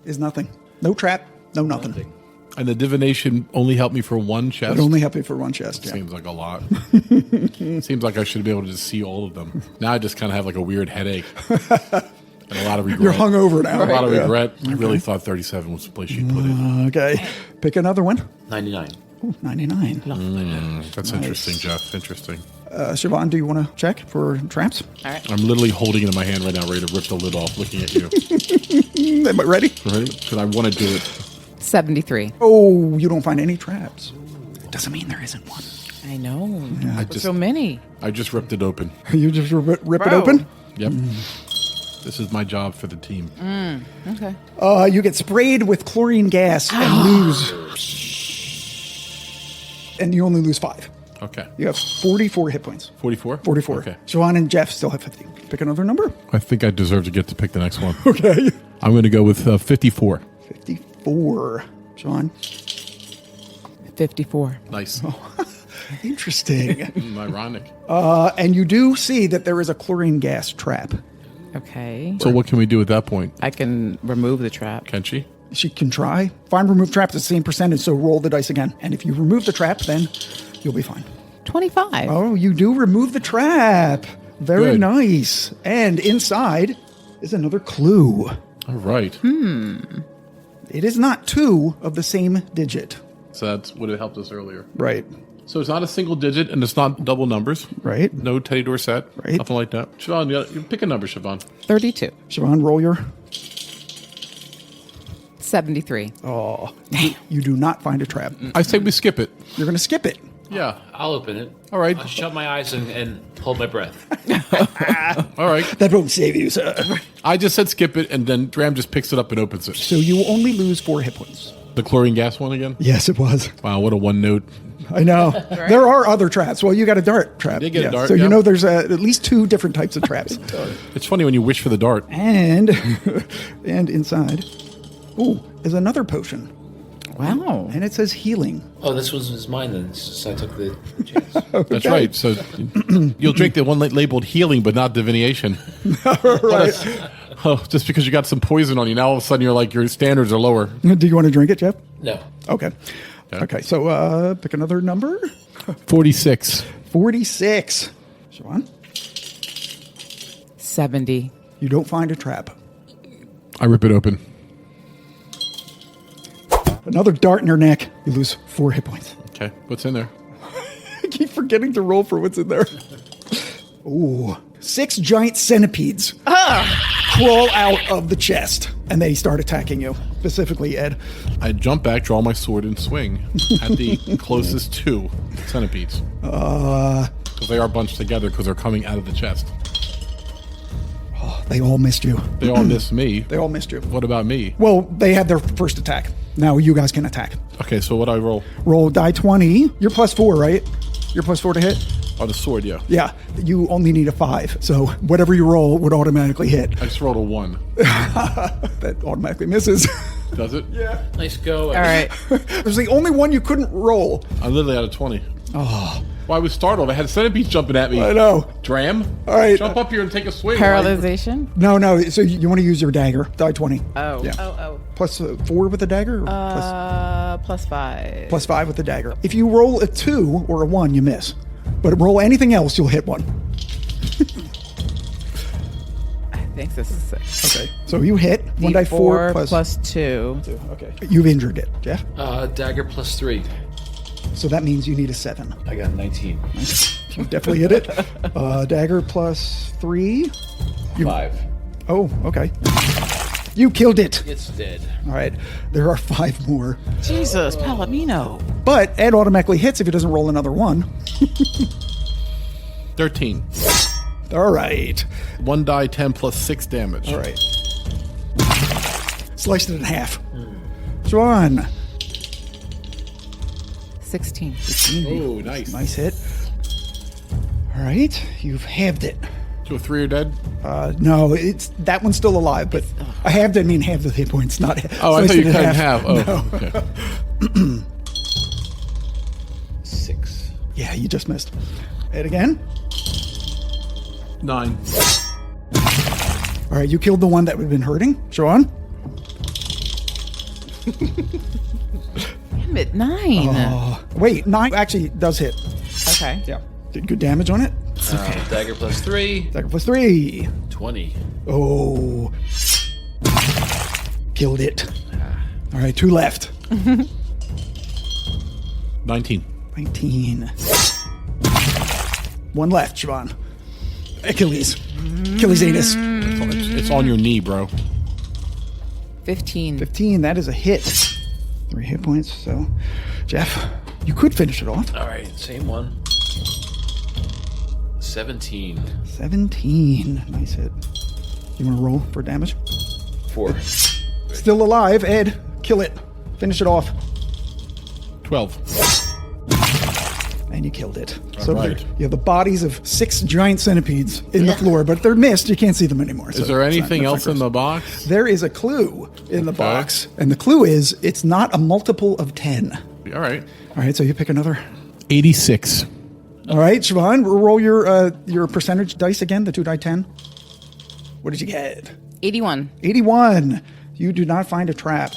is nothing. No trap, no nothing. And the divination only helped me for one chest. It only helped you for one chest. Yeah. Seems like a lot. Seems like I should be able to just see all of them. Now I just kind of have like a weird headache and a lot of regret. You're hungover now. A lot of Yeah. regret. I really thought 37 was the place you put it. Okay. Pick another one. 99. Ooh, 99. That's interesting, Jeff. Interesting. Shavonne, do you want to check for traps? all right. I'm literally holding it in my hand right now, ready to rip the lid off, looking at you. Am I ready? Ready? Because I want to do it. 73. Oh, you don't find any traps. Doesn't mean there isn't one. I know. I There's so many. I just ripped it open. You just rip it Bro. open? Yep. This is my job for the team. Okay. You get sprayed with chlorine gas and lose. And you only lose 5. Okay. You have 44 hit points. 44? 44. Okay. Shavonne and Jeff still have 50. Pick another number. I think I deserve to get to pick the next one. Okay. I'm going to go with 54. 54. Sean. 54. Nice. Interesting. Ironic. And you do see that there is a chlorine gas trap. Okay. So what can we do at that point? I can remove the trap. Can she? She can try. Find remove traps at the same percentage, so roll the dice again. And if you remove the trap, then you'll be fine. 25. Oh, you do remove the trap. Very Good. nice. And inside is another clue. All right. It is not 2 of the same digit. So that's would have helped us earlier. Right. So it's not a single digit and it's not double numbers. Right. No Teddy door set. Right. Nothing like that. Siobhan, you pick a number, Siobhan. 32. Shavonne, roll your. 73. Oh, you do not find a trap. I say we skip it. You're going to skip it. Yeah. I'll open it. All right. I'll shut my eyes and hold my breath. All right. That won't save you, sir. I just said skip it, and then Dram just picks it up and opens it. So you only lose 4 hit points. The chlorine gas one again? Yes, it was. Wow, what a one note. I know. There are other traps. Well, you got a dart trap. did get a dart, So yeah. you know there's at least 2 different types of traps. It's funny when you wish for the dart. And inside, is another potion. Wow. And it says healing. Oh, this was mine then, so I took the chance. That's right. So you'll drink the one labeled healing, but not divination. Right. Oh, just because you got some poison on you, now all of a sudden you're like, your standards are lower. Do you want to drink it, Jeff? No. Okay. Okay, so pick another number. 46. 46. Shavonne? 70. You don't find a trap. I rip it open. Another dart in her neck. You lose 4 hit points. Okay, what's in there? I keep forgetting to roll for what's in there. Ooh. 6 giant centipedes crawl out of the chest, and they start attacking you. Specifically, Ed. I jump back, draw my sword, and swing at the closest 2 centipedes. Because they are bunched together because they're coming out of the chest. They all missed you. They all miss me. They all missed you. What about me? Well, they had their first attack. Now you guys can attack. Okay, so what do I roll? Roll die 20. You're +4, right? You're +4 to hit? Oh, the sword, yeah. Yeah. You only need a 5. So whatever you roll would automatically hit. I just rolled a 1. That automatically misses. Does it? Yeah. Nice go. All right. It was the only one you couldn't roll. I literally had a 20. Oh. Well, I was startled. I had centipedes jumping at me. I know. Dram? All right. Jump up here and take a swing. Paralyzation? No. So you want to use your dagger. Die 20. Oh. Yeah. Oh. +4 with the dagger? Or +5. +5 with the dagger. If you roll a 2 or a 1, you miss. But roll anything else, you'll hit 1. I think this is 6. Okay. So you hit 1 die 4 plus 2. 2. Okay. You've injured it, Jeff. Dagger +3. So that means you need a 7. I got 19. You definitely hit it. Dagger +3. 5. Oh, okay. You killed it. It's dead. All right. There are 5 more. Jesus, Palomino. But Ed automatically hits if he doesn't roll another 1. 13. All right. 1 die 10 plus 6 damage. All right. Sliced it in half. Shavonne. 16. Oh, nice. Nice hit. All right. You've halved it. So 3 are dead? No, it's that one's still alive, but I halved it, I mean half the hit points, not Oh, I sliced thought you it cut in half. Oh, No. okay. 6. Yeah, you just missed. Hit again. 9. All right, you killed the one that we've been hurting. Shavonne? Damn it, 9. Wait, 9 actually does hit. Okay. Yeah. Did good damage on it. Dagger +3. Dagger +3. 20. Oh. Killed it. All right, 2 left. 19. 19. 1 left, Shavonne. Achilles. Achilles anus. It's on your knee, bro. 15. 15, that is a hit. 3 hit points, so... Jeff, you could finish it off. All right, same one. 17. 17. Nice hit. You want to roll for damage? 4. Still alive, Ed. Kill it. Finish it off. 12. And you killed it. All right. You have the bodies of 6 giant centipedes in the floor, but they're missed. You can't see them anymore. Is there anything else in the box? There is a clue in the box. And the clue is it's not a multiple of 10. All right. All right, so you pick another. 86. All right, Shavonne, roll your percentage dice again, the 2 die 10. What did you get? 81. 81. You do not find a trap.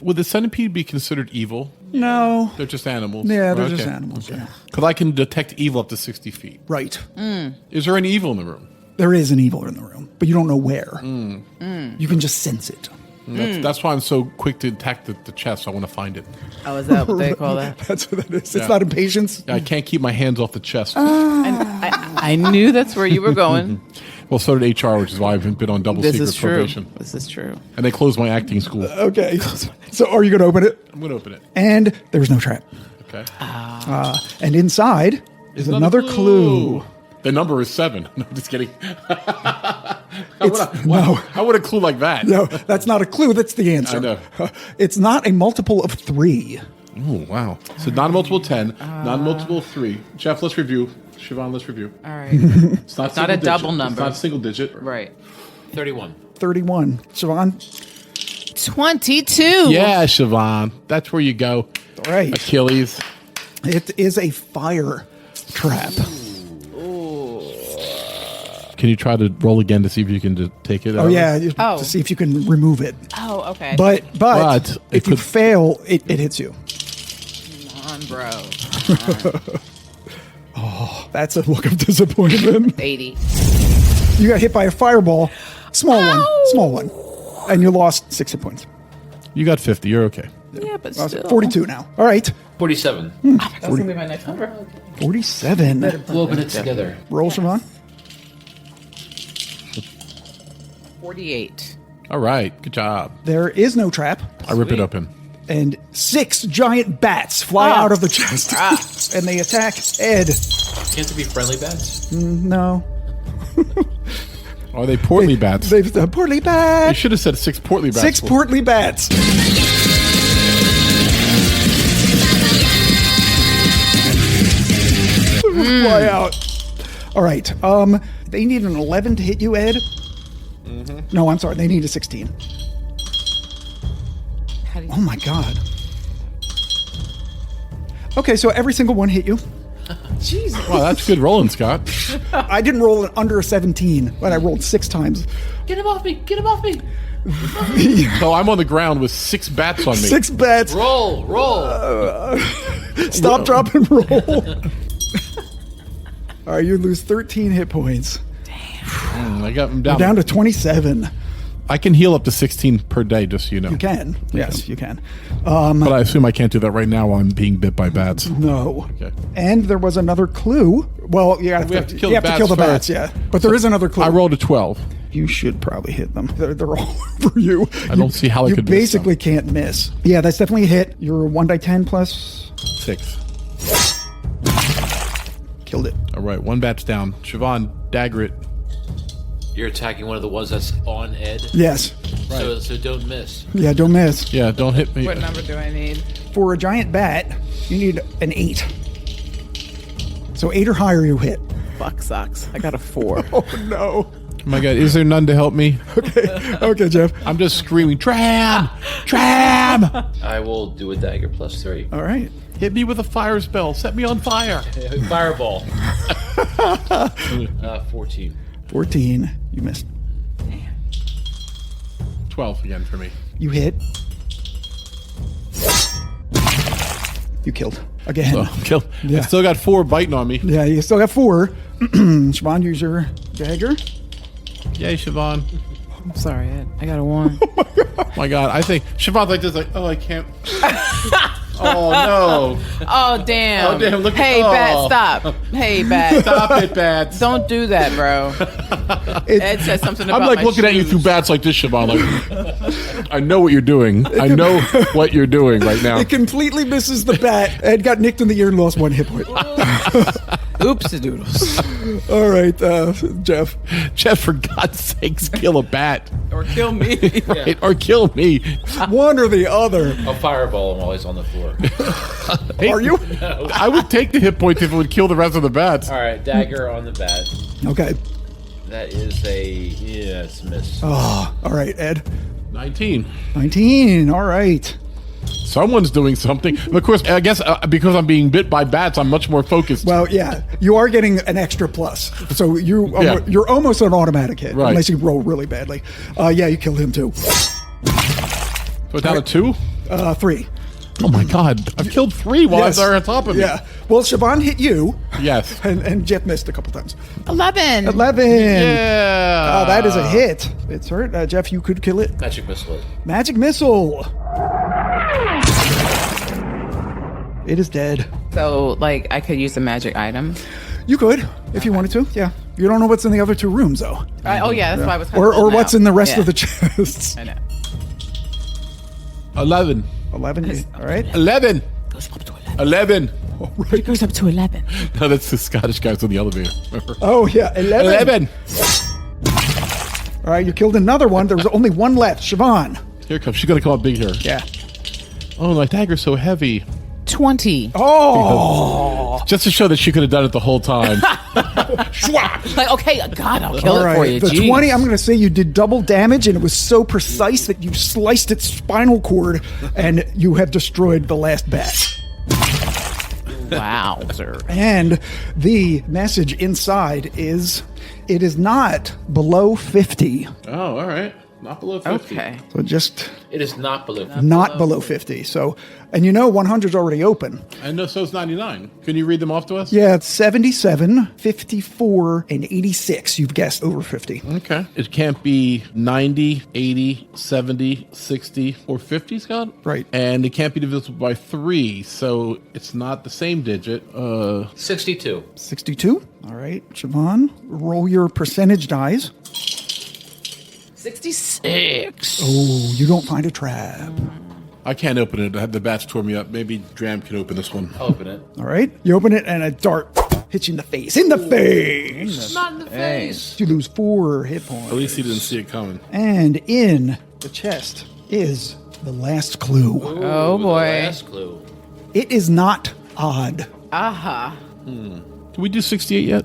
Would the centipede be considered evil? No. They're just animals. Yeah, they're just animals. Yeah. Because I can detect evil up to 60 feet. Right. Is there any evil in the room? There is an evil in the room, but you don't know where. You can just sense it. That's why I'm so quick to attack the chest. I want to find it. Oh, is that what they call that? That's what that is. Yeah. It's not impatience. I can't keep my hands off the chest. I knew that's where you were going. Well, so did HR, which is why I've been on double This secret is true. probation. This is true. And they closed my acting school. Okay. So are you going to open it? I'm going to open it. And there's no trap. Okay. And inside is another clue. The number is 7. No, I'm just kidding. How no. would a clue like that? No, that's not a clue. That's the answer. I know. It's not a multiple of 3. Oh, wow. So non-multiple 10, non-multiple 3. Jeff, let's review. Shavonne, let's review. All right. It's not not a double number. It's not single digit. Right. 31. 31. Shavonne? 22. Yeah, Shavonne. That's where you go. All right. Achilles. It is a fire trap. Can you try to roll again to see if you can just take it out? Oh, yeah. Oh. To see if you can remove it. Oh, okay. But But if you fail, it hits you. Come on, bro. That's a look of disappointment. 80. You got hit by a fireball. Small one. And you lost 6 hit points. You got 50. You're okay. Yeah, but still. 42 now. All right. 47. That's going to be my next number. 47. We'll open it together. Roll, Shavonne. 48. All right. Good job. There is no trap. I rip it open. And 6 giant bats fly out of the chest. And they attack Ed. Can't there be friendly bats? No. Are they portly bats? They've portly You bats. should have said 6 portly bats. 6 portly bats. Fly out. All right. They need an 11 to hit you, Ed. No, I'm sorry. They need a 16. How do you... Oh my god. Okay, so every single one hit you. Jesus. Wow, that's good rolling, Scott. I didn't roll it under a 17, but I rolled 6 times. Get him off me! Get him off me! So I'm on the ground with 6 bats on me. 6 bats. Roll! Stop, drop, and roll. All right, you lose 13 hit points. I got them You're down to 27. I can heal up to 16 per day, just so you know. You can. Yes, you can. But I assume I can't do that right now while I'm being bit by bats. No. Okay. And there was another clue. Well, you have to kill the bats, yeah. But there is another clue. I rolled a 12. You should probably hit them. They're all over you. I don't see how I could miss You basically can't miss. Yeah, that's definitely a hit. You're 1 die 10 plus 6. Killed it. All right, 1 bat's down. Shavonne, dagger it. You're attacking one of the ones that's on Ed. Yes. So don't miss. Yeah, don't miss. Yeah, don't hit me. What number do I need? For a giant bat, you need an 8. So 8 or higher, you hit. Fuck sucks. I got a 4. Oh no. Oh my god, is there none to help me? Okay, Jeff. I'm just screaming, Dram! Dram! I will do a dagger plus 3. All right. Hit me with a fire spell. Set me on fire. Fireball. 14. 14. You missed. 12 again for me. You hit. You killed. Again. Oh, kill. Yeah. I still got 4 biting on me. Yeah, you still got 4. Shavonne, use your dagger. Yay, Shavonne. I'm sorry, Ed. I got a 1. Oh my god, I think Shavonne's like this, like, oh, I can't. Oh no. Oh, damn. Oh, damn, look at- Hey, oh. bat, stop. Hey, bat. Stop it, bats. Don't do that, bro. Ed said something about I'm like my looking at you shoes. through bats like this, Shavonne. Like, I know what you're doing. I know what you're doing right now. It completely misses the bat. Ed got nicked in the ear and lost 1 hit point. Oops, doodles. All right, Jeff. Jeff, for God's sakes, kill a bat. Or kill me. Right? Or kill me. One or the other. I'll fireball him while he's on the floor. Are you? I would take the hit point if it would kill the rest of the bats. All right, dagger on the bat. Okay. That is it's a miss. Oh, all right, Ed. 19. 19. All right. Someone's doing something. But of course, I guess because I'm being bit by bats, I'm much more focused. Well, yeah, you are getting an extra plus. So you're almost an automatic hit, Right. unless you roll really badly. Yeah, you killed him too. So down to 2? 3. Oh my god. I've killed 3 while Yes. they're on top of me. Yeah. Well, Shavonne hit you, Yes. and Jeff missed a couple times. 11. 11. Yeah. That is a hit. It's hurt. Jeff, you could kill it. Magic missile. Magic missile. It is dead. So, like, I could use a magic item. You could, if you wanted to. Yeah. You don't know what's in the other 2 rooms, though. Oh, yeah, that's why I was kind Or of holding what's out. in the rest Yeah. of the chests. I know. 11. 11. All right. 11. 11. It goes up to 11. No, that's the Scottish guys on the elevator. Remember? Oh, yeah, 11. All right, you killed another one. There was only one left. Shavonne. Here it comes. She's going to come up big here. Yeah. Oh, my dagger's so heavy. 20. Oh. Just to show that she could have done it the whole time. Like, okay, God, I'll kill All it right, for you. the Jeez. 20, I'm going to say you did double damage, and it was so precise that you sliced its spinal cord, and you have destroyed the last bat. Wow, sir. And the message inside is, it is not below 50. Oh, all right. Not below 50. Okay. So just It is not below. not below 50. So, and 100's already open. And no, so it's 99. Can you read them off to us? Yeah, it's 77, 54, and 86. You've guessed over 50. Okay. It can't be 90, 80, 70, 60, or 50, Scott? Right. And it can't be divisible by 3, so it's not the same digit. 62. 62. All right, Shavonne, roll your percentage dice. 66. Oh, you don't find a trap. I can't open it. The bats tore me up. Maybe Dram can open this one. I'll open it. All right, you open it, and a dart hits you in the face. In the face! Not in the face. You lose 4 hit points. At least he didn't see it coming. And in the chest is the last clue. Oh, The boy. last clue. It is not odd. Aha. Can we do 68 yet?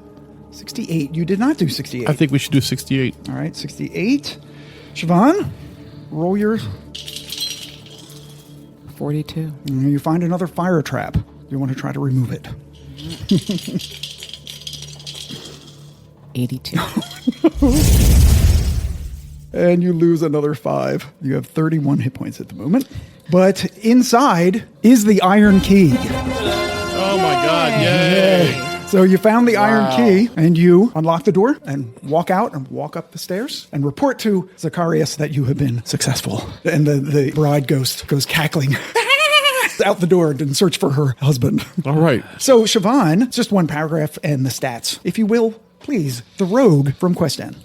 68. You did not do 68. I think we should do 68. All right, 68. Shavonne, roll your... 42. You find another fire trap. You want to try to remove it. 82. And you lose another 5. You have 31 hit points at the moment. But inside is the iron key. Oh, my God. Yay. So you found the iron key, and you unlock the door and walk out and walk up the stairs and report to Zacharias that you have been successful. And the bride ghost goes cackling out the door and search for her husband. All right. So Shavonne, just one paragraph and the stats. If you will, please, the rogue from Quest N.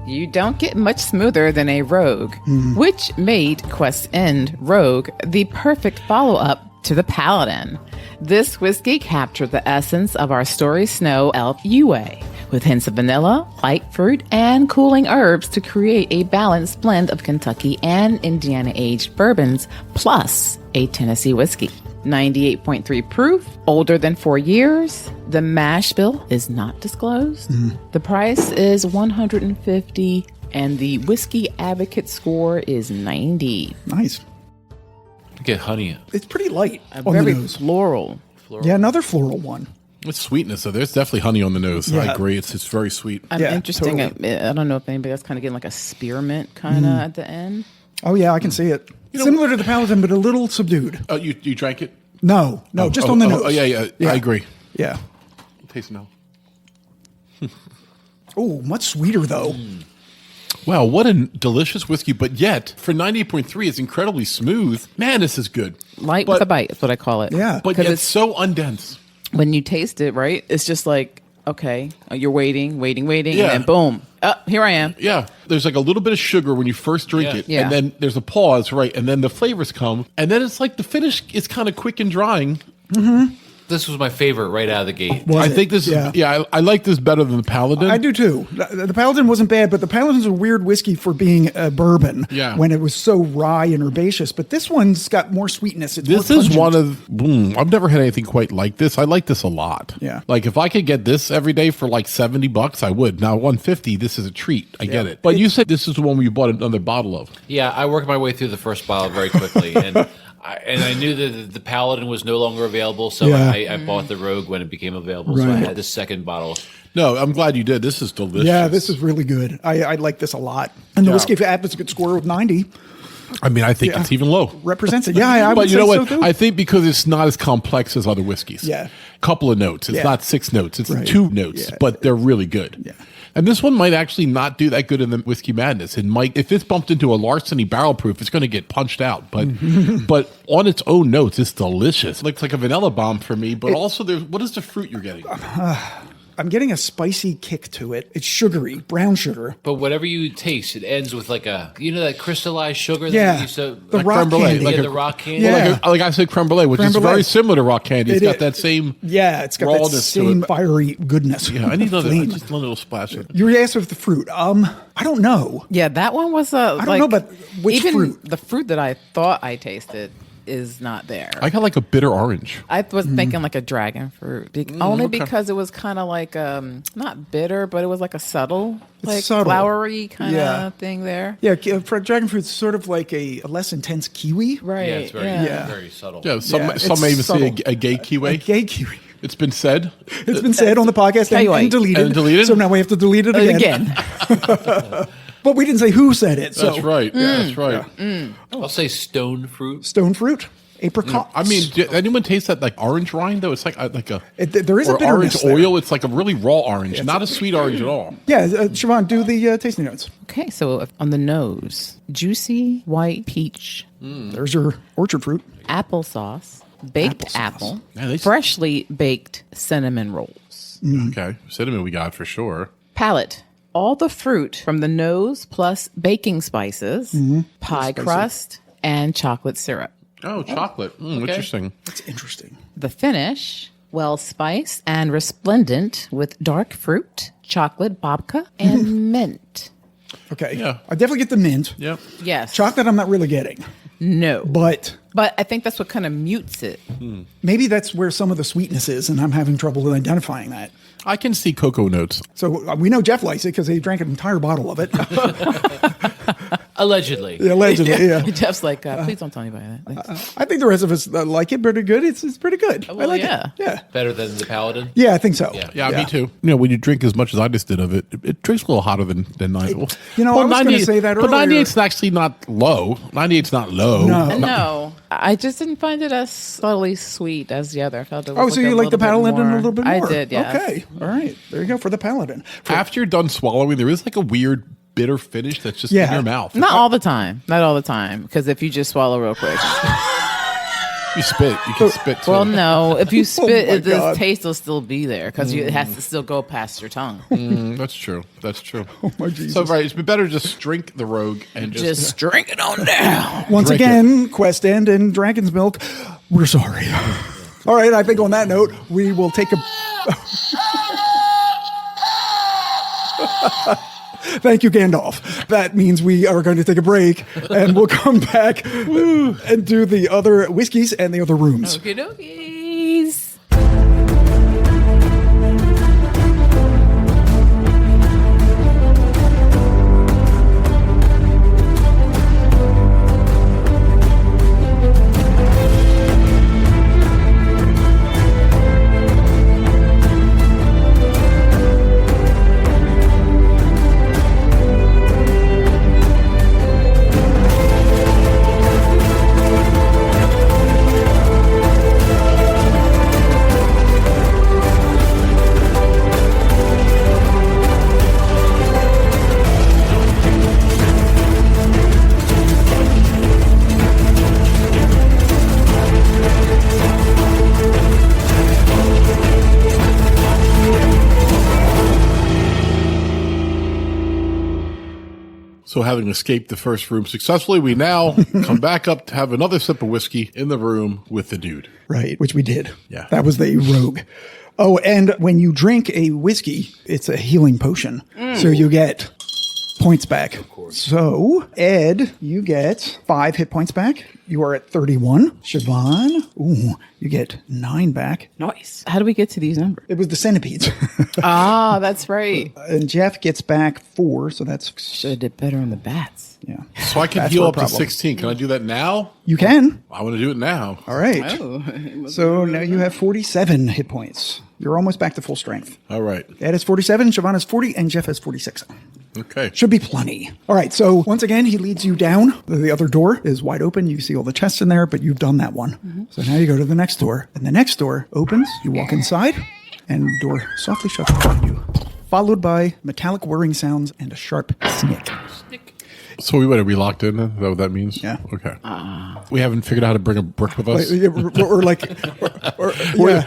You don't get much smoother than a rogue, which made Quest End Rogue the perfect follow-up to the Paladin. This whiskey captured the essence of our story snow elf Yue, with hints of vanilla, light fruit, and cooling herbs to create a balanced blend of Kentucky and Indiana-aged bourbons, plus a Tennessee whiskey. 98.3 proof, older than 4 years. The mash bill is not disclosed. The price is $150, and the whiskey advocate score is 90. Nice. Get honey. It's pretty light on the Very nose. floral. Yeah, another floral one. It's sweetness, so there's definitely honey on the nose. Yeah. I agree. It's very sweet. I'm Yeah, interesting. totally. I don't know if anybody else kind of getting like a spearmint kind of at the end. Oh, yeah, I can see it. Similar to the Paladin, but a little subdued. Oh, you drank it? No, just on the nose. Oh, yeah. I agree. Yeah. Taste now. Oh, much sweeter, though. Wow, what a delicious whiskey, but yet, for 98.3, it's incredibly smooth. Man, this is good. Light But- with a bite is what I call it. Yeah. But 'Cause yet it's- so undense. When you taste it, right? It's just like, okay, you're waiting, Yeah. and then boom. Here I am. Yeah, there's like a little bit of sugar when you first drink Yeah. it, Yeah. and then there's a pause, right? And then the flavors come, and then it's like the finish is kind of quick and drying. This was my favorite right out of the gate. Was I it? think this is, I like this better than the Paladin. I do too. The Paladin wasn't bad, but the Paladin's a weird whiskey for being a bourbon. Yeah. When it was so rye and herbaceous, but this one's got more sweetness. It's This more is pungent. one of, I've never had anything quite like this. I like this a lot. Yeah. Like if I could get this every day for like $70, I would. Now 150, this is a treat. I get it. But you said this is the one you bought another bottle of. Yeah, I worked my way through the first bottle very quickly, and I knew that the Paladin was no longer available, so Yeah. I bought the Rogue when it became available. So I Right. had the second bottle. No, I'm glad you did. This is delicious. Yeah, this is really good. I like this a lot. And the whiskey advocate score of 90 I mean, I think it's even low. represents it. Yeah, I would But you say know what? so too. I think because it's not as complex as other whiskeys. Yeah. Couple of notes. It's Yeah. not 6 notes. It's Right. 2 notes, Yeah. but they're really good. Yeah. And this one might actually not do that good in the Whiskey Madness. It might, if it's bumped into a larceny barrel proof, it's going to get punched out. But but on its own notes, it's delicious. Looks like a vanilla bomb for me. But also, there's what is the fruit you're getting? I'm getting a spicy kick to it. It's sugary, brown sugar. But whatever you taste, it ends with like a, that crystallized sugar that Yeah. you used to... The rock candy. the rock candy. Yeah. Like I said, creme brulee, which Creme is brulee. very similar to rock candy. It's It got is. that same... Yeah, it's got that rawness to same it. fiery goodness. Yeah, I need Flame. just a little splash of it. You asked with the fruit. I don't know. Yeah, that one was I don't know, but which even fruit? the fruit that I thought I tasted is not there. I got like a bitter orange. I was thinking like a dragon fruit, only because it was kind of like not bitter, but it was like a subtle, like subtle. flowery kind of Yeah. thing there. Yeah, for Dragonfruit's sort of like a less intense kiwi. Right. Yeah, it's very, Yeah. very subtle. Yeah, some Yeah, some it's may even say subtle. a gay kiwi. A gay kiwi. It's been said. It's been said on the podcast and Kiwi. deleted. And deleted? So now we have to delete it again. But we didn't say who said it. So. That's right. That's right. I'll say stone fruit. Stone fruit, apricot. I mean, did anyone taste that like orange rind though? It's like there is a or bitterness orange there. oil. It's like a really raw orange, not a sweet orange at all. Yeah, Shavonne, do the tasting notes. Okay, so on the nose, juicy white peach, There's your orchard fruit. applesauce, baked Applesauce. apple, Yeah, they- freshly baked cinnamon rolls. Okay, cinnamon we got for sure. Palate. All the fruit from the nose plus baking spices, pie crust, and chocolate syrup. Oh, chocolate. Interesting. That's interesting. The finish, well spiced and resplendent with dark fruit, chocolate babka, and mint. Okay. Yeah. I definitely get the mint. Yep. Yes. Chocolate I'm not really getting. No. But I think that's what kind of mutes it. maybe that's where some of the sweetness is, and I'm having trouble with identifying that. I can see cocoa notes. So we know Jeff likes it because he drank an entire bottle of it. Allegedly. Allegedly, yeah. Jeff's like, please don't tell anybody that. I think the rest of us like it pretty good. It's pretty good. I Well, like yeah. it. Yeah. Better than the Paladin. Yeah, I think so. Yeah, me too. When you drink as much as I just did of it, it drinks a little hotter than 90. I was going to say that But earlier. 98's actually not low. 98's not low. No. No, I just didn't find it as subtly sweet as the other. I felt it was Oh, so you like the Paladin a little bit more? I did, yeah. Okay. All right. There you go for the Paladin. After you're done swallowing, there is like a weird bitter finish that's just in your mouth. Not all the time. Not all the time. Because if you just swallow real quick. You spit. You can spit too. Well, no. If you spit, my the God. taste will still be there because it has to still go past your tongue. That's true. That's true. Oh, my Jesus. So, right, it's better just drink the rogue and Just drink it on down. Once drink again, Quest End and Dragon's Milk, we're sorry. All right, I think on that note, we will take a... Thank you, Gandalf. That means we are going to take a break, and we'll come back and do the other whiskeys and the other rooms. Okie dokies. So having escaped the first room successfully, we now come back up to have another sip of whiskey in the room with the dude. Right, which we did. Yeah. That was the rogue. Oh, and when you drink a whiskey, it's a healing potion. So you get points back. Of course. So, Ed, you get 5 hit points back. You are at 31. Shavonne, you get 9 back. Nice. How do we get to these numbers? It was the centipedes. Ah, that's right. And Jeff gets back 4, so that's... Should have did better on the bats. Yeah. So I can That's heal our up to problem. 16. Can I do that now? You can. I want to do it now. All right. Oh. So now you have 47 hit points. You're almost back to full strength. All right. Ed has 47, Shavonne has 40, and Jeff has 46. Okay. Should be plenty. All right, so once again, he leads you down. The other door is wide open. You see all the chests in there, but you've done that one. So now you go to the next door, and the next door opens. You walk inside, and the door softly shuts behind you, followed by metallic whirring sounds and a sharp snick. So we locked in? Is that what that means? Yeah. Okay. We haven't figured out how to bring a brick with us.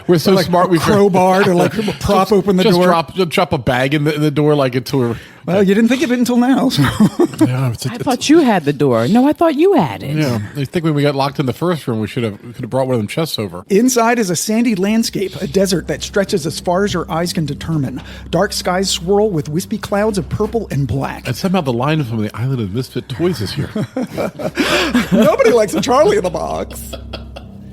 We're so smart. We crowbar to like prop open the just door. drop a bag in the door like into a. Well, you didn't think of it until now. So. Yeah, I thought you had the door. No, I thought you had it. Yeah, I think when we got locked in the first room, we could have brought one of them chests over. Inside is a sandy landscape, a desert that stretches as far as your eyes can determine. Dark skies swirl with wispy clouds of purple and black. And somehow the line from the Island of Misfit Toys is here. Nobody likes a Charlie in the box.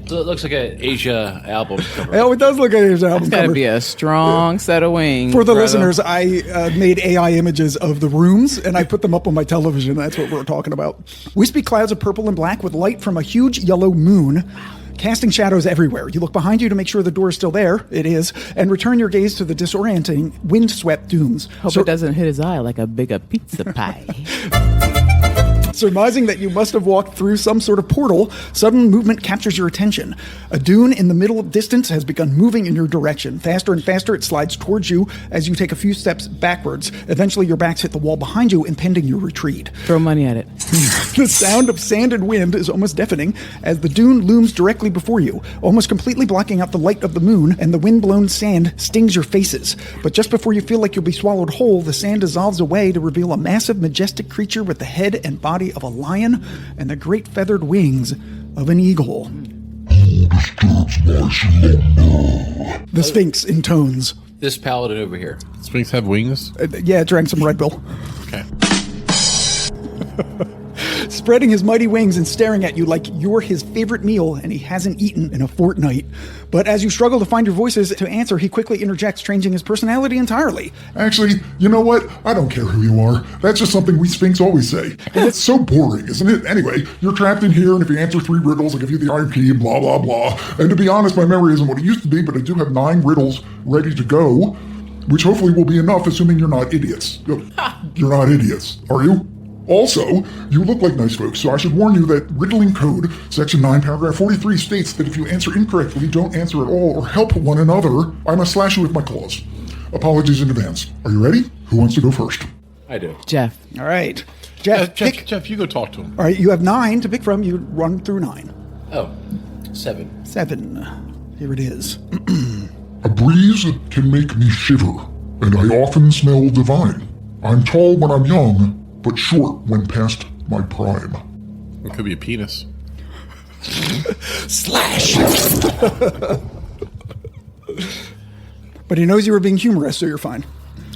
So it looks like an Asia album cover. Oh, it does look like his album It's got to cover. be a strong set of wings. For the brother. listeners, I made AI images of the rooms, and I put them up on my television. That's what we're talking about. Wispy clouds of purple and black with light from a huge yellow moon, casting shadows everywhere. You look behind you to make sure the door is still there. It is. And return your gaze to the disorienting, wind-swept dunes. Hope it doesn't hit his eye like a bigger pizza pie. Surmising that you must have walked through some sort of portal, sudden movement captures your attention. A dune in the middle of distance has begun moving in your direction. Faster and faster, it slides towards you as you take a few steps backwards. Eventually, your backs hit the wall behind you, impeding your retreat. Throw money at it. The sound of sand and wind is almost deafening as the dune looms directly before you, almost completely blocking out the light of the moon, and the wind-blown sand stings your faces. But just before you feel like you'll be swallowed whole, the sand dissolves away to reveal a massive, majestic creature with the head and body of a lion and the great feathered wings of an eagle. The Sphinx intones. This paladin over here. Sphinx have wings? Yeah, it drank some Red Bull. Okay. Spreading his mighty wings and staring at you like you're his favorite meal and he hasn't eaten in a fortnight. But as you struggle to find your voices to answer, he quickly interjects, changing his personality entirely. Actually, you know what? I don't care who you are. That's just something we Sphinx always say. And it's so boring, isn't it? Anyway, you're trapped in here, and if you answer 3 riddles, I'll give you the iron key, blah, blah, blah. And to be honest, my memory isn't what it used to be, but I do have 9 riddles ready to go, which hopefully will be enough, assuming you're not idiots. You're not idiots, are you? Also, you look like nice folks, so I should warn you that Riddling Code, Section 9, Paragraph 43 states that if you answer incorrectly, don't answer at all, or help one another, I must slash you with my claws. Apologies in advance. Are you ready? Who wants to go first? I do. Jeff. All right. Jeff, pick. Jeff, you go talk to him. All right, you have 9 to pick from. You run through 9. Oh, 7. 7. Here it is. A breeze can make me shiver, and I often smell divine. I'm tall when I'm young, but short when past my prime. It could be a penis. Slash! But he knows you were being humorous, so you're fine.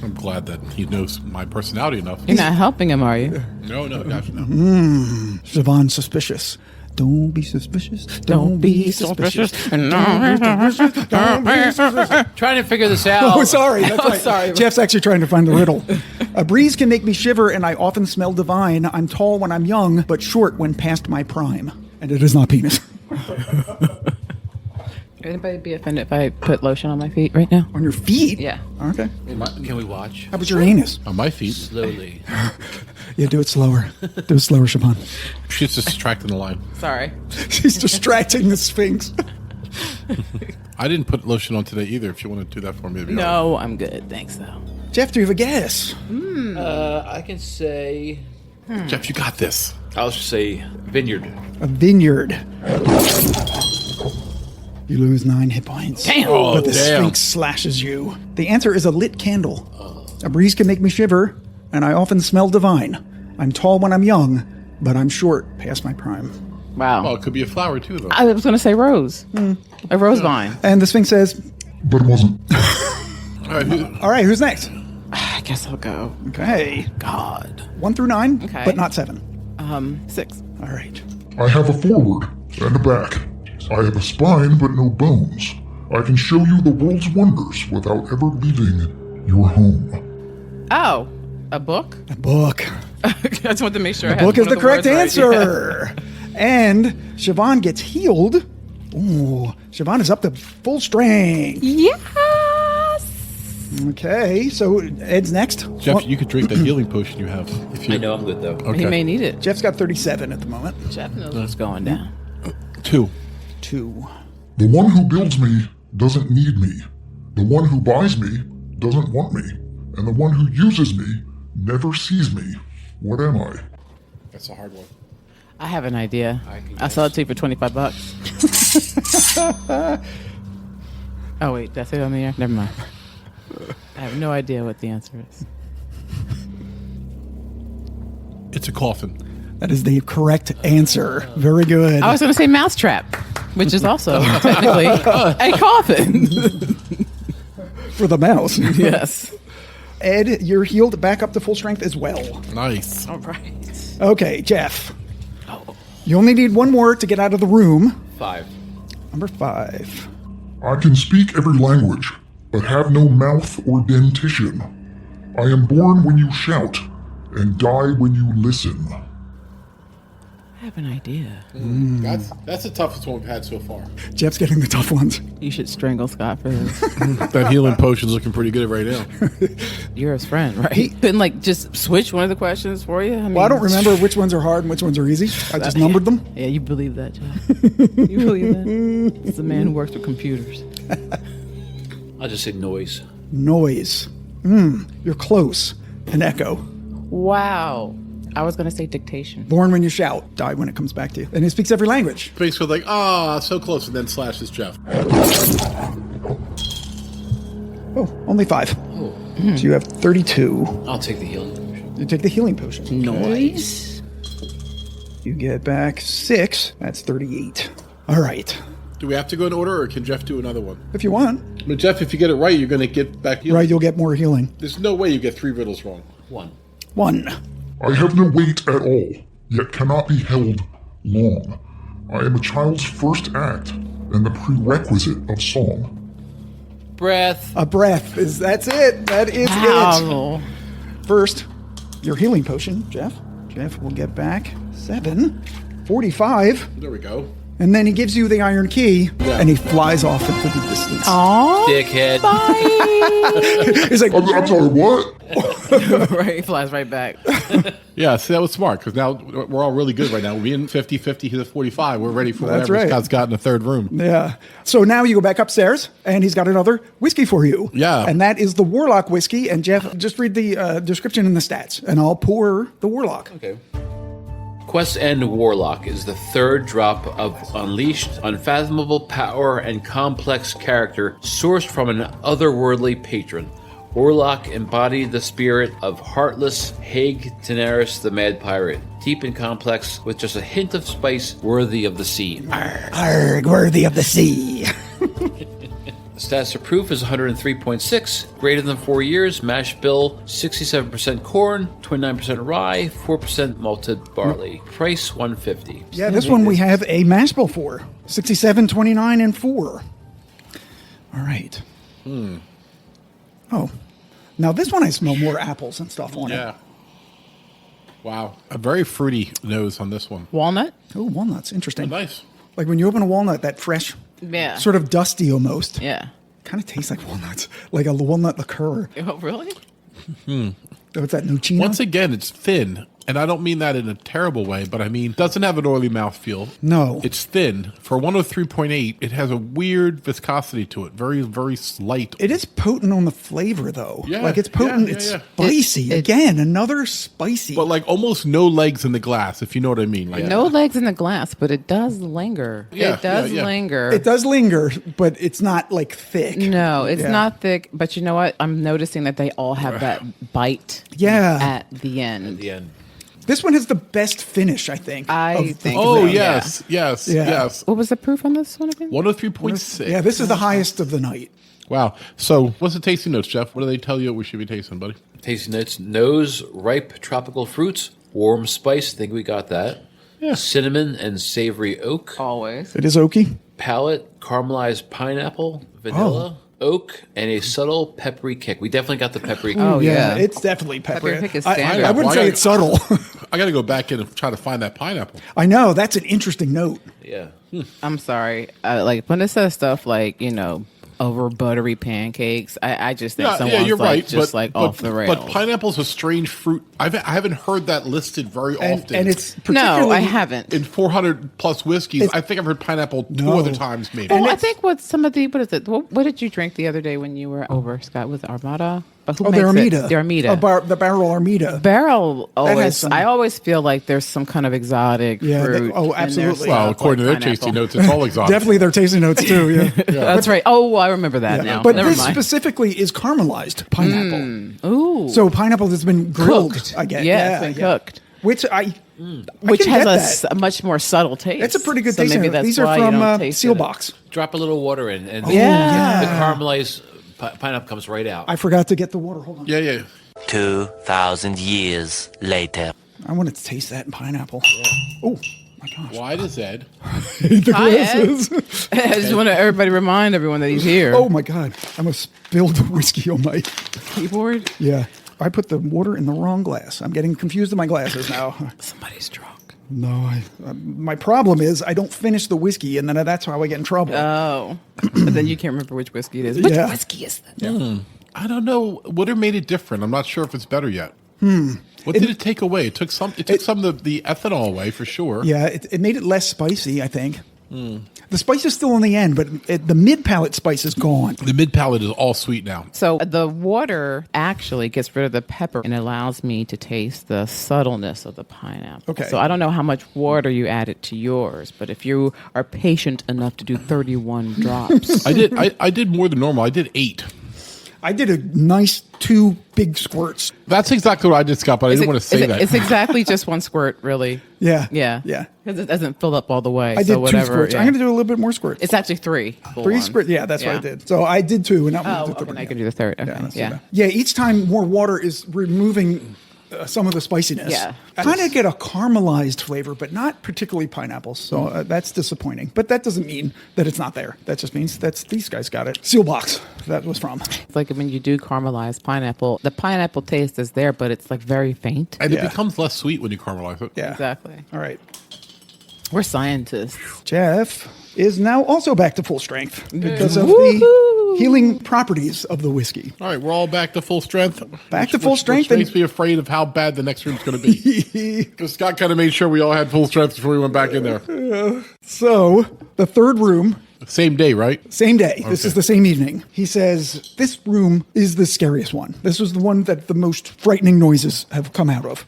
I'm glad that he knows my personality enough. You're not helping him, are you? No, gosh, no. Shavonne suspicious. Don't be suspicious. Don't be suspicious. Trying to figure this out. Oh, sorry. That's right. sorry. Jeff's actually trying to find the riddle. A breeze can make me shiver, and I often smell divine. I'm tall when I'm young, but short when past my prime. And it is not penis. Anybody be offended if I put lotion on my feet right now? On your feet? Yeah. Okay. Can we watch? How about your anus? On my feet. Slowly. Yeah, do it slower. Do it slower, Shavonne. She's just distracting the line. Sorry. She's distracting the Sphinx. I didn't put lotion on today either. If you want to do that for me, it'd be all No, I'm good. Thanks, though. Jeff, do you have a guess? I can say... right. Jeff, you got this. I'll just say vineyard. A vineyard. You lose 9 hit points. Damn. But the damn. Sphinx slashes you. The answer is a lit candle. A breeze can make me shiver, and I often smell divine. I'm tall when I'm young, but I'm short past my prime. Wow. Well, it could be a flower too, though. I was going to say rose. A rose vine. And the Sphinx says, But it wasn't. all right, who's next? I guess I'll go. Okay. God. 1 through 9, Okay. but not 7. 6. All right. I have a forward and a back. I have a spine but no bones. I can show you the world's wonders without ever leaving your home. Oh, a book? A book. I just wanted to make sure I had Book is one the of correct words right. answer. And Shavonne gets healed. Ooh, Shavonne is up to full strength. Yes. Okay, so Ed's next. Jeff, you could drink that healing potion you have. If you, I know I'm good, though. Okay. He may need it. Jeff's got 37 at the moment. Jeff knows what's going down. 2. 2. The one who builds me doesn't need me. The one who buys me doesn't want me. And the one who uses me never sees me. What am I? That's a hard one. I have an idea. I saw it to you for $25. Oh wait, did I say it on the air? Never mind. I have no idea what the answer is. It's a coffin. That is the correct answer. Very good. I was going to say mousetrap, which is also technically a coffin. For the mouse. Yes. Ed, you're healed back up to full strength as well. Nice. All right. Okay, Jeff. You only need one more to get out of the room. 5. Number 5. I can speak every language, but have no mouth or dentition. I am born when you shout, and die when you listen. I have an idea. That's the toughest one we've had so far. Jeff's getting the tough ones. You should strangle Scott for this. That healing potion's looking pretty good right now. You're his friend, right? Couldn't like just switch one of the questions for you? I mean, Well, I don't remember which ones are hard and which ones are easy. I just numbered them. Yeah, you believe that, Jeff. You believe that? It's the man who works with computers. I'll just say noise. Noise. You're close. An echo. Wow. I was going to say dictation. Born when you shout, die when it comes back to you. And he speaks every language. Basically, like, so close, and then slashes Jeff. Oh, only 5. So you have 32. I'll take the healing potion. You take the healing potion. Nice. You get back 6. That's 38. All right. Do we have to go in order, or can Jeff do another one? If you want. But Jeff, if you get it right, you're going to get back healing. Right, you'll get more healing. There's no way you get 3 riddles wrong. 1. 1. I have no weight at all, yet cannot be held long. I am a child's first act, and the prerequisite of song. Breath. A breath. That's it. That is it. Wow. First, your healing potion, Jeff. Jeff will get back 7. 45. There we go. And then he gives you the iron key, and he flies off into the distance. Aw. Dickhead. He's like, I'm sorry, what? Right, he flies right back. Yeah, see, that was smart, because now we're all really good right now. We're in 50-50, he's at 45. We're ready for That's whatever right. Scott's got in the third room. yeah. So now you go back upstairs, and he's got another whiskey for you. Yeah. And that is the Warlock whiskey. And Jeff, just read the description and the stats, and I'll pour the Warlock. Okay. Quest End Warlock is the third drop of unleashed, unfathomable power and complex character sourced from an otherworldly patron. Warlock embodied the spirit of heartless Hague Daenerys the Mad Pirate, deep and complex with just a hint of spice worthy of the sea. Arg, worthy of the sea. Stats of proof is 103.6, greater than 4 years, mash bill, 67% corn, 29% rye, 4% malted barley. Price $150. Yeah, this one we have a mash bill for 67, 29, and 4. All right. Oh, now this one I smell more apples and stuff on Yeah. it. Wow. A very fruity nose on this one. Walnut? Oh, walnuts. Interesting. Nice. Like when you open a walnut, that fresh, Yeah. sort of dusty almost. Yeah. Kind of tastes like walnuts, like a walnut liqueur. Oh, really? What's that, Nucino? Once again, it's thin. And I don't mean that in a terrible way, but I mean, doesn't have an oily mouthfeel. No. It's thin. For 103.8, it has a weird viscosity to it. Very, very slight. It is potent on the flavor, though. Yeah, Like it's potent. yeah, It's yeah. spicy. Again, another spicy. But like almost no legs in the glass, if you know what I mean. Like, No legs in the glass, but it does linger. Yeah, it does yeah, yeah. linger. it does linger, but it's not like thick. No, it's Yeah. not thick. But you know what? I'm noticing that they all have that bite Yeah. at the end. At the end. This one has the best finish, I think. I of the think Oh, three. yes, yes, Yeah. yes. What was the proof on this one again? 103.6. Yeah, this is the highest of the night. Wow. So, what's the tasting notes, Jeff? What do they tell you we should be tasting, buddy? Tasting notes: nose, ripe tropical fruits, warm spice. I think we got that. Yeah. Cinnamon and savory oak. Always. It is oaky. Palate: caramelized pineapple, vanilla, oak, and a subtle peppery kick. We definitely got the peppery kick. Oh, yeah. It's definitely peppery. Peppery kick is I standard. wouldn't say it's subtle. I got to go back in and try to find that pineapple. I know. That's an interesting note. Yeah. I'm sorry. Like when it says stuff like, over buttery pancakes, I just think someone's you're like right. just like off the rails. But pineapple's a strange fruit. I haven't heard that listed very often. And it's particularly... No, I haven't. in 400 plus whiskeys. I think I've heard pineapple two No. other times, maybe. Well, I think what some of the what is it? What did you drink the other day when you were over, Scott? Was it Armada? But who Oh, makes the Armida. it? The Armida. The barrel Armida. Barrel always. has some- I always feel like there's some kind of exotic Yeah, fruit. oh, in there, absolutely. Well, stuff according to like their tasting pineapple. notes, it's all exotic. Definitely their tasting notes too. Yeah. That's right. Oh, I remember that now. But Never this mind. specifically is caramelized pineapple. Ooh, So pineapple that's been grilled, Cooked. I guess. Yeah, it's been cooked. Which I which can has get a, that. a much more subtle taste. It's a pretty good so tasting maybe note. that's These are why you from don't taste Seal it. Box. Drop a little water in, and Yeah. the caramelized pineapple comes right out. I forgot to get the water. Hold on. Yeah. 2,000 years later. I wanted to taste that in pineapple. Oh my gosh. Why does Ed? The Hi, Ed. glasses. I just want to remind everyone that he's here. Oh my god. I almost spilled the whiskey on my Keyboard. Yeah. I put the water in the wrong glass. I'm getting confused in my glasses now. Somebody's drunk. No, my problem is I don't finish the whiskey, and then that's how I get in trouble. Oh, but then you can't remember which whiskey it is. Which Yeah. whiskey is that? I don't know what made it different. I'm not sure if it's better yet. What did it take away? It took some of the ethanol away for sure. Yeah, it made it less spicy, I think. The spice is still in the end, but the mid-palate spice is gone. The mid palate is all sweet now. So the water actually gets rid of the pepper and allows me to taste the subtleness of the pineapple. Okay. So I don't know how much water you added to yours, but if you are patient enough to do 31 drops. I did more than normal. I did 8. I did a nice 2 big squirts. That's exactly what I did, Scott, but I didn't want to say that. It's exactly just one squirt, really. Yeah. Yeah. Yeah. Because it doesn't fill up all the way. I did so 2 whatever, squirts. yeah. I'm going to do a little bit more squirts. It's actually 3. 3 squirts. Yeah, that's what I did. So I did 2, and I'm Oh, going to do okay, 3. now you can do the third. Okay. let's do Yeah. that. Yeah, each time more water is removing some of the spiciness. Yeah. I kind of get a caramelized flavor, but not particularly pineapple. So that's disappointing. But that doesn't mean that it's not there. That just means these guys got it. Seal Box, that was from. It's like when you do caramelized pineapple, the pineapple taste is there, but it's like very faint. And Yeah. it becomes less sweet when you caramelize it. Yeah. Exactly. All right. We're scientists. Jeff is now also back to full strength because of the healing properties of the whiskey. All right, we're all back to full strength. Back to full strength Which and- makes me afraid of how bad the next room's going to be. Because Scott kind of made sure we all had full strength before we went back in there. So the third room, Same day, right? same day. This is the same evening. He says, this room is the scariest one. This was the one that the most frightening noises have come out of.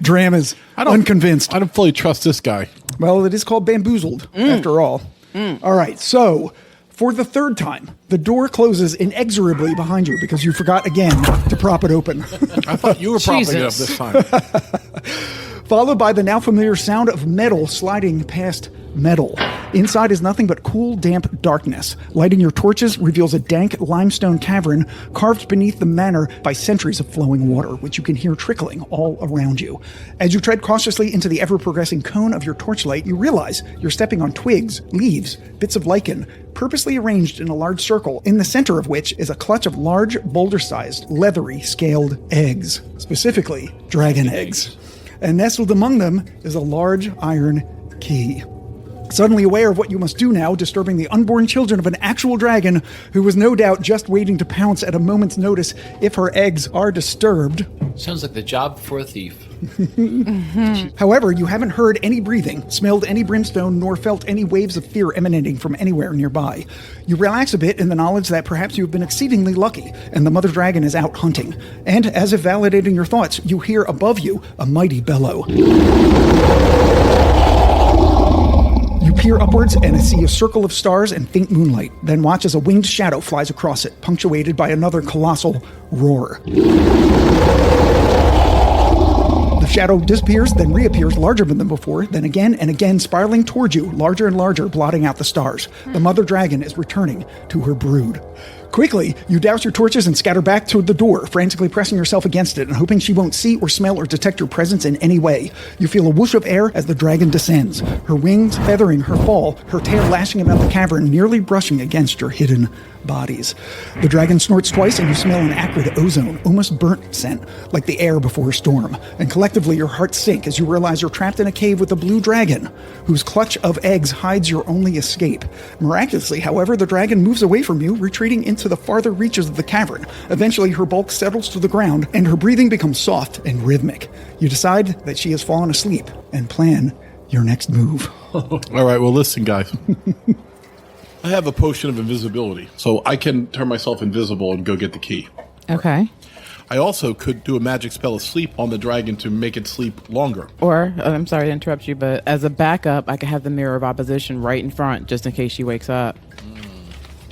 Dram is unconvinced. I don't fully trust this guy. Well, it is called Bamboozled, after all. All right, so for the third time, the door closes inexorably behind you because you forgot again to prop it open. I thought you were propping it up Jesus. this time. Followed by the now familiar sound of metal sliding past metal. Inside is nothing but cool, damp darkness. Lighting your torches reveals a dank limestone cavern carved beneath the manor by centuries of flowing water, which you can hear trickling all around you. As you tread cautiously into the ever-progressing cone of your torchlight, you realize you're stepping on twigs, leaves, bits of lichen, purposely arranged in a large circle, in the center of which is a clutch of large, boulder-sized, leathery, scaled eggs. Specifically, dragon eggs. And nestled among them is a large iron key. Suddenly aware of what you must do now, disturbing the unborn children of an actual dragon who was no doubt just waiting to pounce at a moment's notice if her eggs are disturbed. Sounds like the job for a thief. However, you haven't heard any breathing, smelled any brimstone, nor felt any waves of fear emanating from anywhere nearby. You relax a bit in the knowledge that perhaps you have been exceedingly lucky, and the mother dragon is out hunting. And as if validating your thoughts, you hear above you a mighty bellow. You peer upwards and see a circle of stars and faint moonlight, then watch as a winged shadow flies across it, punctuated by another colossal roar. The shadow disappears, then reappears larger than before, then again and again spiraling towards you, larger and larger, blotting out the stars. The mother dragon is returning to her brood. Quickly, you douse your torches and scatter back toward the door, frantically pressing yourself against it and hoping she won't see or smell or detect your presence in any way. You feel a whoosh of air as the dragon descends, her wings feathering her fall, her tail lashing about the cavern, nearly brushing against your hidden bodies. The dragon snorts twice and you smell an acrid ozone, almost burnt scent, like the air before a storm. And collectively your hearts sink as you realize you're trapped in a cave with a blue dragon, whose clutch of eggs hides your only escape. Miraculously, however, the dragon moves away from you, retreating into the farther reaches of the cavern. Eventually her bulk settles to the ground and her breathing becomes soft and rhythmic. You decide that she has fallen asleep and plan your next move. All right, well, listen, guys. I have a potion of invisibility, so I can turn myself invisible and go get the key. Okay. I also could do a magic spell of sleep on the dragon to make it sleep longer. Or, I'm sorry to interrupt you, but as a backup, I could have the mirror of opposition right in front just in case she wakes up.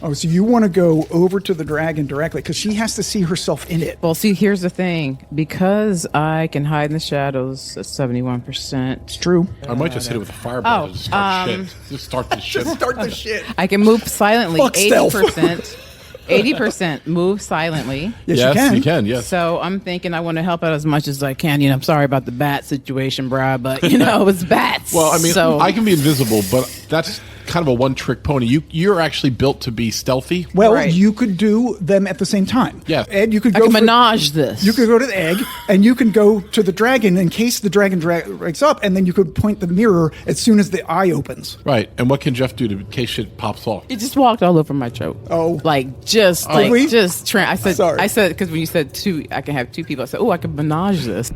Oh, so you want to go over to the dragon directly because she has to see herself in it. Well, see, here's the thing. Because I can hide in the shadows at 71%. It's true. I might just hit it with a fireball Oh, and just start shit. Just start this shit. Start the shit. I can move silently. Fuck stealth. 80%. 80% move silently. Yes, you can, yes. So I'm thinking I want to help out as much as I can. I'm sorry about the bat situation, bruh, but it's bats. Well, I mean, so I can be invisible, but that's kind of a one-trick pony. You're actually built to be stealthy. Well, Right. you could do them at the same time. Yeah. Ed, you could I go can for- menage this. You could go to the egg, and you can go to the dragon in case the dragon wakes up, and then you could point the mirror as soon as the eye opens. Right. And what can Jeff do in case shit pops off? It just walked all over my choke. Oh. I said, Sorry. I said, because when you said two, I can have two people. I said, I can menage this.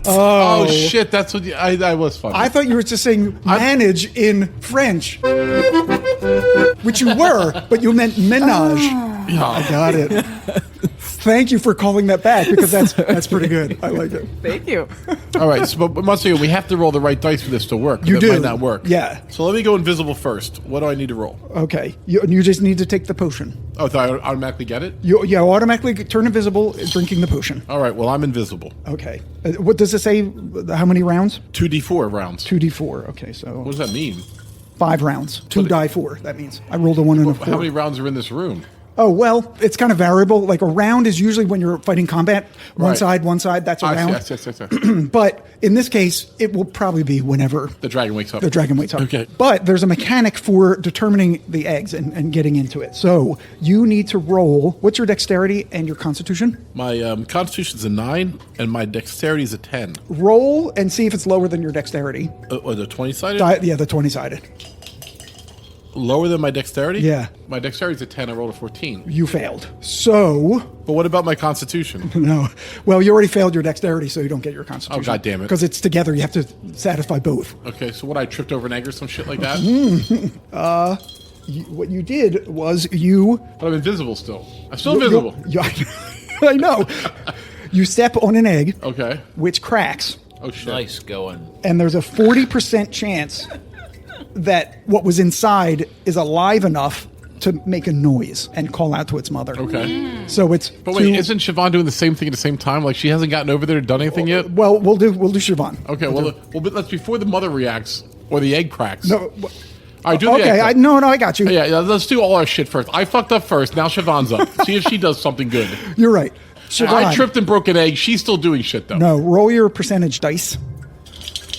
Oh, shit. That's what I was funny. I thought you were just saying manage in French, which you were, but you meant menage. I got it. Thank you for calling that back because that's pretty good. I like it. Thank you. All right. So, but once again, we have to roll the right dice for this to work. You it do. might not work. Yeah. So let me go invisible first. What do I need to roll? Okay. You just need to take the potion. Oh, do I automatically get it? You automatically turn invisible drinking the potion. All right. Well, I'm invisible. Okay. What does it say? How many rounds? 2d4 rounds. 2d4. Okay, so What does that mean? 5 rounds. 2 die 4. That means I rolled a 1 and a 4. How many rounds are in this room? Oh, well, it's kind of variable. Like a round is usually when you're fighting combat. One Right. side, that's a I round. see. But in this case, it will probably be whenever The dragon wakes up. the dragon wakes up. Okay. But there's a mechanic for determining the eggs and getting into it. So you need to roll. What's your dexterity and your constitution? My constitution's a 9, and my dexterity is a 10. Roll and see if it's lower than your dexterity. Or the 20-sided? Yeah, the 20-sided. Lower than my dexterity? Yeah. My dexterity is a 10. I rolled a 14. You failed. So, But what about my constitution? no. Well, you already failed your dexterity, so you don't get your constitution. Oh, God damn it. Because it's together. You have to satisfy both. Okay, so what, I tripped over an egg or some shit like that? What you did was you... But I'm invisible still. I'm still invisible. I know. You step on an egg, Okay. which cracks, Oh, shit. Nice going. and there's a 40% chance that what was inside is alive enough to make a noise and call out to its mother. Okay. So it's... But wait, isn't Shavonne doing the same thing at the same time? Like, she hasn't gotten over there and done anything yet? Well, we'll do Shavonne. Okay, but let's before the mother reacts or the egg cracks. No. All right, do the egg Okay, crack. no, I got you. Yeah, let's do all our shit first. I fucked up first. Now Shavonne's up. See if she does something good. You're right. Shavonne. I tripped and broke an egg. She's still doing shit, though. No, roll your percentage dice.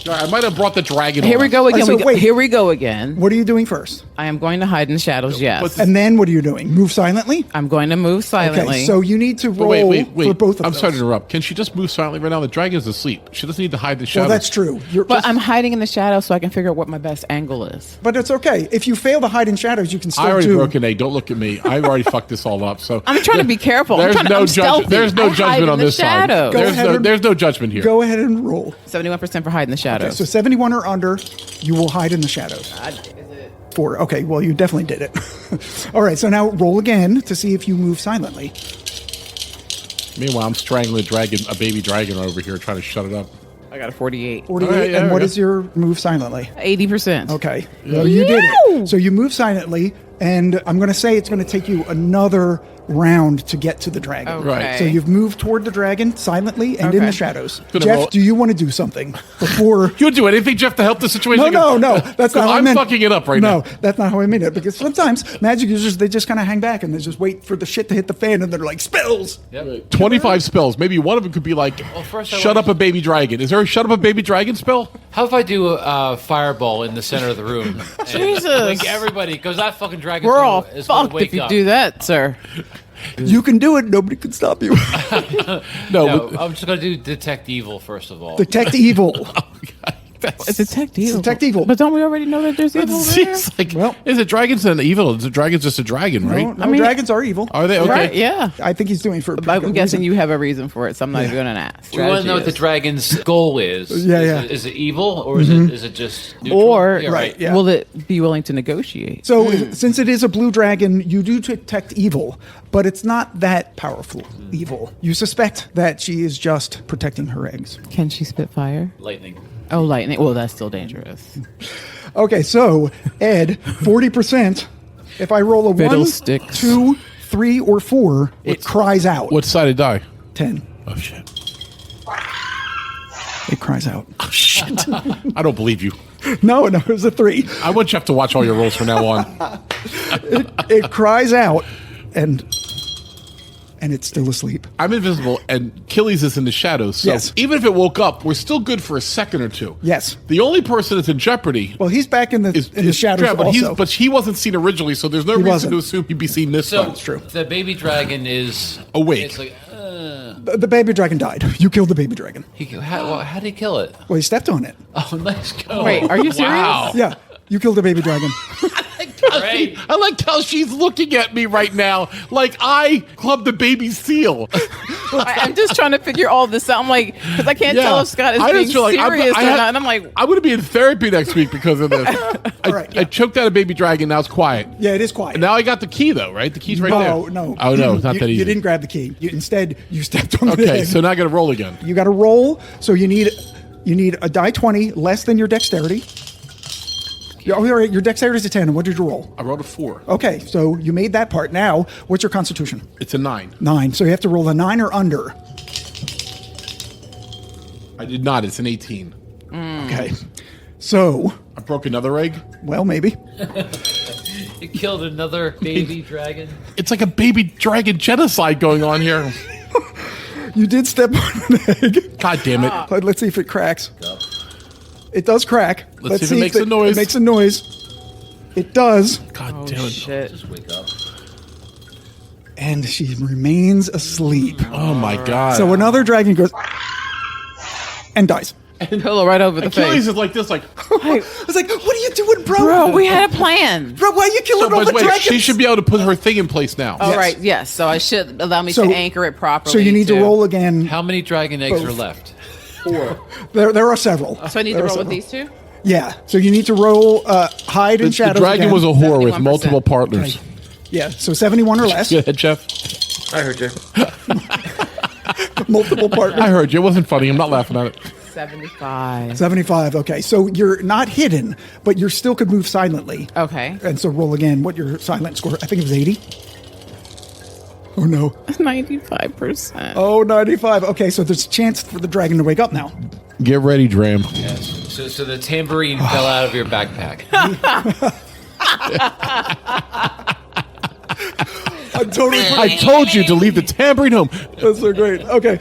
All right, I might have brought the dragon Here on we us. go again. So wait. Here we go again. What are you doing first? I am going to hide in the shadows, yes. What's And then what are you doing? Move silently? I'm going to move silently. Okay, so you need to But roll wait. for both of I'm those. sorry to interrupt. Can she just move silently right now? The dragon's asleep. She doesn't need to hide in the Well, shadows. that's true. But I'm hiding in the shadows so I can figure out what my best angle is. But it's okay. If you fail to hide in shadows, you can still I already do... broke an egg. Don't look at me. I've already fucked this all up. So I'm trying to be careful. There's I'm no stealthy. There's no I hide judgment in on the this shadows. side. Go ahead There's no judgment here. Go ahead and roll. 71% for hiding in the shadows. So 71 or under, you will hide in the shadows. 4. Okay, well, you definitely did it. All right, so now roll again to see if you move silently. Meanwhile, I'm strangling a baby dragon over here, trying to shut it up. I got a 48. 48, All right, yeah, and what okay. is your move silently? 80%. Okay, well, you did it. So you move silently, and I'm going to say it's going to take you another round to get to the dragon. Okay. Right. So you've moved toward the dragon silently and in Okay. the shadows. Gonna Jeff, roll- do you want to do something before... You'll do anything, Jeff, to help the situation? No, that's not how I I'm meant. fucking it up right now. No, that's not how I mean it. Because sometimes magic users, they just kind of hang back and they just wait for the shit to hit the fan, and they're like, spells. Yep. 25 spells. Maybe one of them could be like, first I shut want- up a baby dragon. Is there a shut up a baby dragon spell? How if I do a fireball in the center of the room? And Jesus. blink everybody, because that fucking dragon We're all is gonna fucked wake if you up. do that, sir. You can do it. Nobody can stop you. No. No, but- I'm just gonna do detect evil first of all. Detect evil. It's detect evil. detect evil. But don't we already know that there's evil there? Seems like, Well- is it dragons and evil? Is it dragons just a dragon, right? No, dragons are evil. Are they? Okay. Right, yeah. I think he's doing it for a pretty I'm good guessing reason. you have a reason for it, so I'm not even going to ask. We want to know what the dragon's goal is. Is it evil or is it just neutral? Or Yeah, right, yeah. will it be willing to negotiate? So, since it is a blue dragon, you do detect evil, but it's not that powerful evil. You suspect that she is just protecting her eggs. Can she spit fire? Lightning. Oh, lightning. Well, that's still dangerous. Okay, so Ed, 40%. If I roll a 1, Fiddlesticks. 2, 3, or 4, it cries out. What sided die? 10. Oh, shit. It cries out. Oh, shit. I don't believe you. No, it was a 3. I want Jeff to watch all your rolls from now on. It cries out, and it's still asleep. I'm invisible, and Achilles is in the shadows. So Yes. even if it woke up, we're still good for a second or two. Yes. The only person that's in jeopardy Well, he's back in the shadows Dram, but also. but he wasn't seen originally, so there's no reason wasn't. to assume he'd be seen this So time. true. the baby dragon is Awake. It's like, The baby dragon died. You killed the baby dragon. how did he kill it? Well, he stepped on it. Oh, nice go. Wait, are you serious? Wow. Yeah, you killed the baby dragon. Great. I like how she's looking at me right now like I clubbed the baby seal. I'm just trying to figure all this out. I'm like, because I can't tell if Scott is I being just feel like serious or not. And I'm like, I'm going to be in therapy next week because of this. right, I choked out a baby dragon. Now it's quiet. Yeah, it is quiet. Now I got the key, though, right? The key's right no, there. no. Oh, no, it's not you, that easy. You didn't grab the key. Instead, you stepped on the Okay, egg. so now I got to roll again. You got to roll. So you need a die 20 less than your dexterity. All right, your dexterity is a 10. And what did you roll? I rolled a 4. Okay, so you made that part. Now, what's your constitution? It's a 9. 9. So you have to roll a 9 or under. I did not. It's an 18. Okay. So, I broke another egg. well, maybe. You killed another baby dragon. It's like a baby dragon genocide going on here. You did step on an egg. God damn it. But let's see if it cracks. It does crack. Let's see if it makes a noise. It makes a noise. It does. God damn it. shit. Just wake up. And she remains asleep. Oh my God. So another dragon goes and dies. Pillow right over the Achilles face. is like this, like, I was like, what are you doing, bro? Bro, we had a plan. Bro, why are you killing so, all the but wait, dragons? she should be able to put her thing in place now. All Yes. right, yes. So I should allow me So- to anchor it properly. So you need to roll again. How many dragon eggs Both. are left? There are several. So I need There to are roll with several. these two? Yeah. So you need to roll hide The and shadows dragon again. was a whore with 71%. multiple partners. Yeah. So 71 or less. Go ahead, Jeff. I heard you. Multiple partners. I heard you. It wasn't funny. I'm not laughing at it. 75. 75. Okay. So you're not hidden, but you still could move silently. Okay. And so roll again. What your silent score? I think it was 80. Oh no. 95%. Oh, 95. Okay. So there's a chance for the dragon to wake up now. Get ready, Dram. Yes. So the tambourine fell out of your backpack. I'm totally. I told you to leave the tambourine home. That's so great. Okay.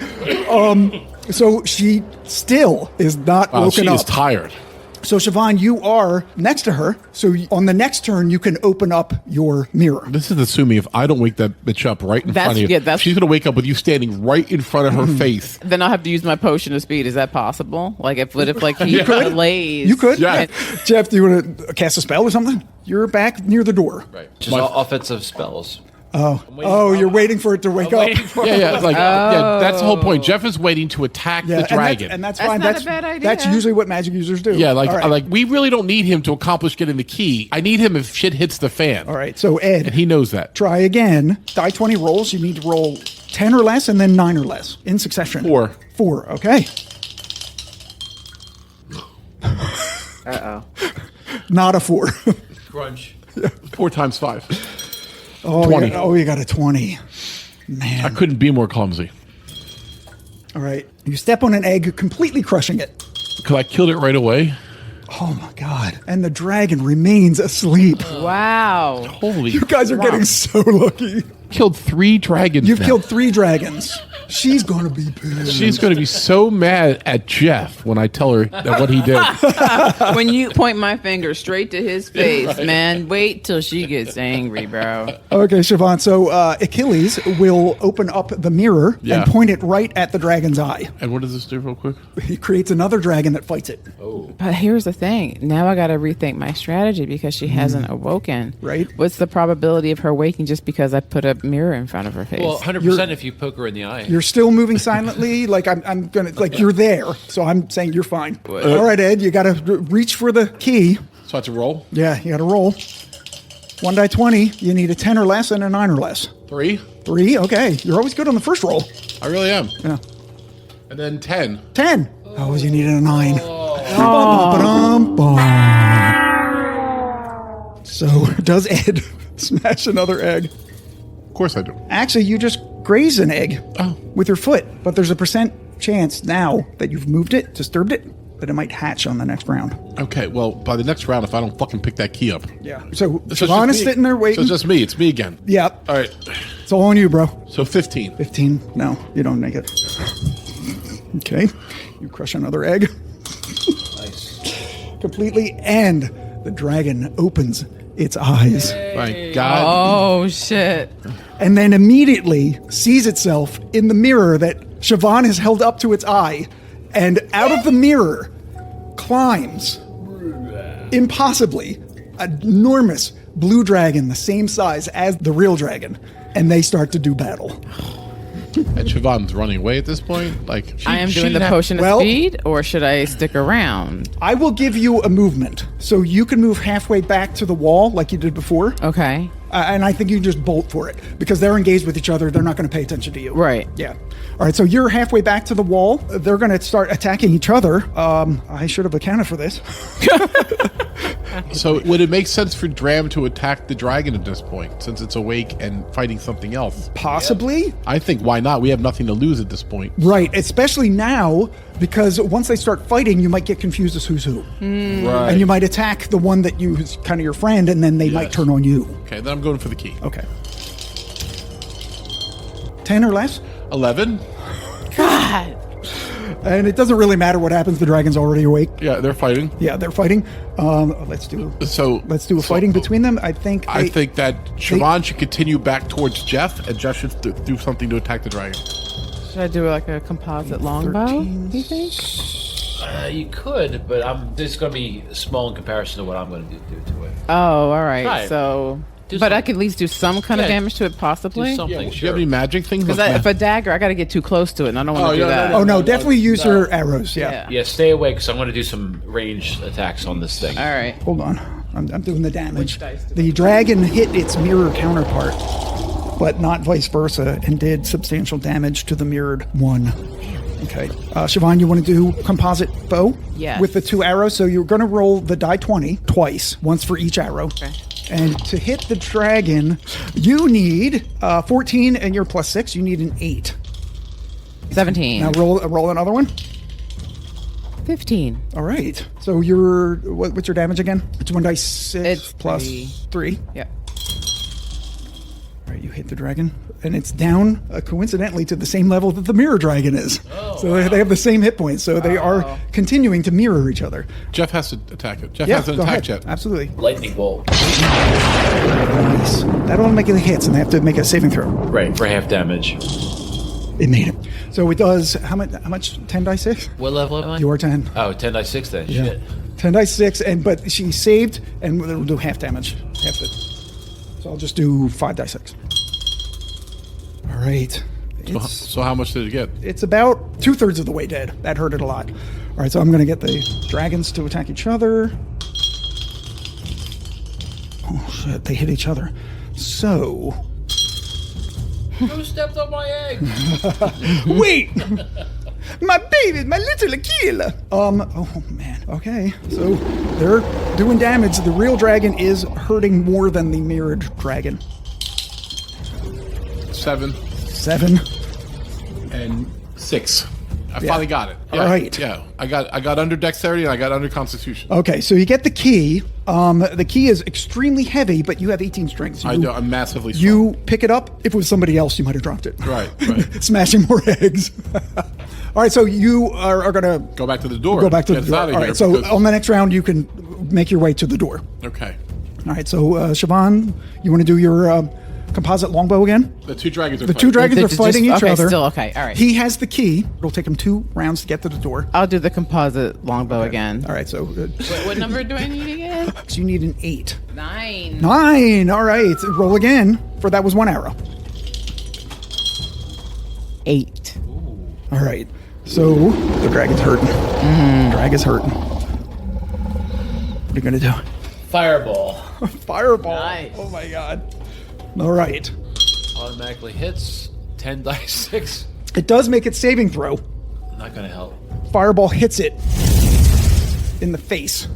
So she still is not Wow, woken she up. is tired. So Shavonne, you are next to her. So on the next turn, you can open up your mirror. This is assuming if I don't wake that bitch up right in front of you, yeah, that's- she's going to wake up with you standing right in front of her face. Then I'll have to use my potion of speed. Is that possible? Like if like he delays. You could. Yeah. Jeff, do you want to cast a spell or something? You're back near the door. Right. Just all offensive spells. Oh, you're waiting for it to wake up. Yeah, it's like yeah, that's the whole point. Jeff is waiting to attack the dragon. And that's That's fine. not a bad idea. That's usually what magic users do. Yeah, like All right. like we really don't need him to accomplish getting the key. I need him if shit hits the fan. All right. So Ed, And he knows that. try again. Die 20 rolls. You need to roll 10 or less and then 9 or less in succession. 4. 4. Okay. Uh-oh. Not a 4. Crunch. 4 times 5. Oh, 20. You got a 20. Man. I couldn't be more clumsy. All right. You step on an egg, completely crushing it. Because I killed it right away. Oh my God. And the dragon remains asleep. Wow. Holy You guys are getting so lucky. killed 3 dragons. You've now. killed 3 dragons. She's going to be pissed. She's going to be so mad at Jeff when I tell her that what he did. When you point my finger straight to his face, man, wait till she gets angry, bro. Okay, Shavonne. So Achilles will open up the mirror Yeah. and point it right at the dragon's eye. And what does this do real quick? He creates another dragon that fights it. But here's the thing. Now I got to rethink my strategy because she hasn't awoken. Right. What's the probability of her waking just because I put a mirror in front of her face? Well, 100% if you poke her in the eye. You're still moving silently. Like I'm gonna, like you're there. So I'm saying you're fine. All right, Ed, you got to reach for the key. So I have to roll? Yeah, you got to roll. 1 die 20. You need a 10 or less and a 9 or less. 3? 3. Okay, you're always good on the first roll. I really am. Yeah. And then 10. 10. Oh, you needed a 9. So does Ed smash another egg? Of course I do. Actually, you just graze an egg Oh. with your foot, but there's a % chance now that you've moved it, disturbed it, that it might hatch on the next round. Okay, well, by the next round, if I don't fucking pick that key up. Yeah. So it's just Shavonne is me. sitting there So waiting. it's just me. It's me again. Yeah. All right. It's all on you, bro. So 15. 15. No, you don't make it. Okay. You crush another egg. Nice. Completely, and the dragon opens its eyes. My God. oh, shit. And then immediately sees itself in the mirror that Shavonne has held up to its eye, and out of the mirror climbs, impossibly, an enormous blue dragon the same size as the real dragon, and they start to do battle. And Shavonne's running away at this point. Like I am she doing the didn't have- potion of Well- speed, or should I stick around? I will give you a movement, so you can move halfway back to the wall like you did before. Okay. And I think you can just bolt for it because they're engaged with each other. They're not going to pay attention to you. Right. Yeah. All right. So you're halfway back to the wall. They're going to start attacking each other. I should have accounted for this. So would it make sense for Dram to attack the dragon at this point, since it's awake and fighting something else? Possibly. I think why not? We have nothing to lose at this point. Right. Especially now because once they start fighting, you might get confused as who's who. Right. And you might attack the one that you is kind of your friend, and then they might turn on you. Okay, then I'm going for the key. Okay. 10 or less? 11? God. And it doesn't really matter what happens. The dragon's already awake. Yeah, they're fighting. Yeah, they're fighting. Let's do a fighting between them. I think that Shavonne should continue back towards Jeff, and Jeff should do something to attack the dragon. Should I do like a composite longbow, do you think? You could, but it's going to be small in comparison to what I'm going to do to it. Oh, all right. Right. So, Do but I some- could at least do some kind of Yeah, damage to it, possibly. Do something, Do you sure. have any magic things? Because if a dagger, I got to get too close to it, and I don't want to do yeah, that. Oh no, definitely use your arrows. Yeah. Yeah. Yeah, stay away because I'm going to do some ranged attacks on this thing. All right. Hold on. I'm doing the damage. Which dice do The dragon hit its mirror counterpart, but not vice versa, and did substantial damage to the mirrored one. Okay. Shavonne, you want to do composite bow? Yes. With the 2 arrows. So you're going to roll the die 20 twice, once for each arrow. Okay. And to hit the dragon, you need 14, and you're plus 6. You need an 8. 17. Now roll another one. 15. All right. So you're what's your damage again? It's 1 dice 6 It's plus 3. 3. Yep. All right, you hit the dragon, and it's down coincidentally to the same level that the mirror dragon is. So they have the same hit points. So they are continuing to mirror each other. Jeff has to attack it. Jeff Yeah, hasn't go attacked ahead. yet. Absolutely. Lightning bolt. Nice. That'll make it hits, and they have to make a saving throw. Right, for half damage. It made it. So it does how much? 10 dice 6. What level am I? You are 10. Oh, 10 dice 6 then. Yeah. Shit. 10 dice 6, but she saved, and it'll do half damage. Half it. So I'll just do 5 dice 6. All right. So how much did it get? It's about 2/3 of the way dead. That hurt it a lot. All right, so I'm going to get the dragons to attack each other. Oh, shit. They hit each other. So... Who stepped on my egg? Wait! My baby, my little Akila. Oh man. Okay. So they're doing damage. The real dragon is hurting more than the mirrored dragon. 7 7 and 6. I finally got it. Yeah, All right. Yeah. I got under dexterity and I got under constitution. Okay, so you get the key. The key is extremely heavy, but you have 18 strength. So I know. I'm massively strong. You pick it up. If it was somebody else, you might have dropped it. Right. Smashing more eggs. All right, so you are going to Go back to the door. go back to Get the us door. out of All here right, so because- on the next round, you can make your way to the door. Okay. All right, so Shavonne, you want to do your composite longbow again? The two dragons are The two dragons are fighting each other. Still okay. All right. He has the key. It'll take him 2 rounds to get to the door. I'll do the composite longbow again. All right, so What number do I need again? so you need an 8. 9. 9. All right, roll again. For that was 1 arrow. 8. All right, so the dragon's hurting. Dragon's hurting. What are you gonna do? Fireball. Fireball. Nice. Oh my god. All right. Automatically hits. 10 dice 6. It does make its saving throw. Not gonna help. Fireball hits it in the face.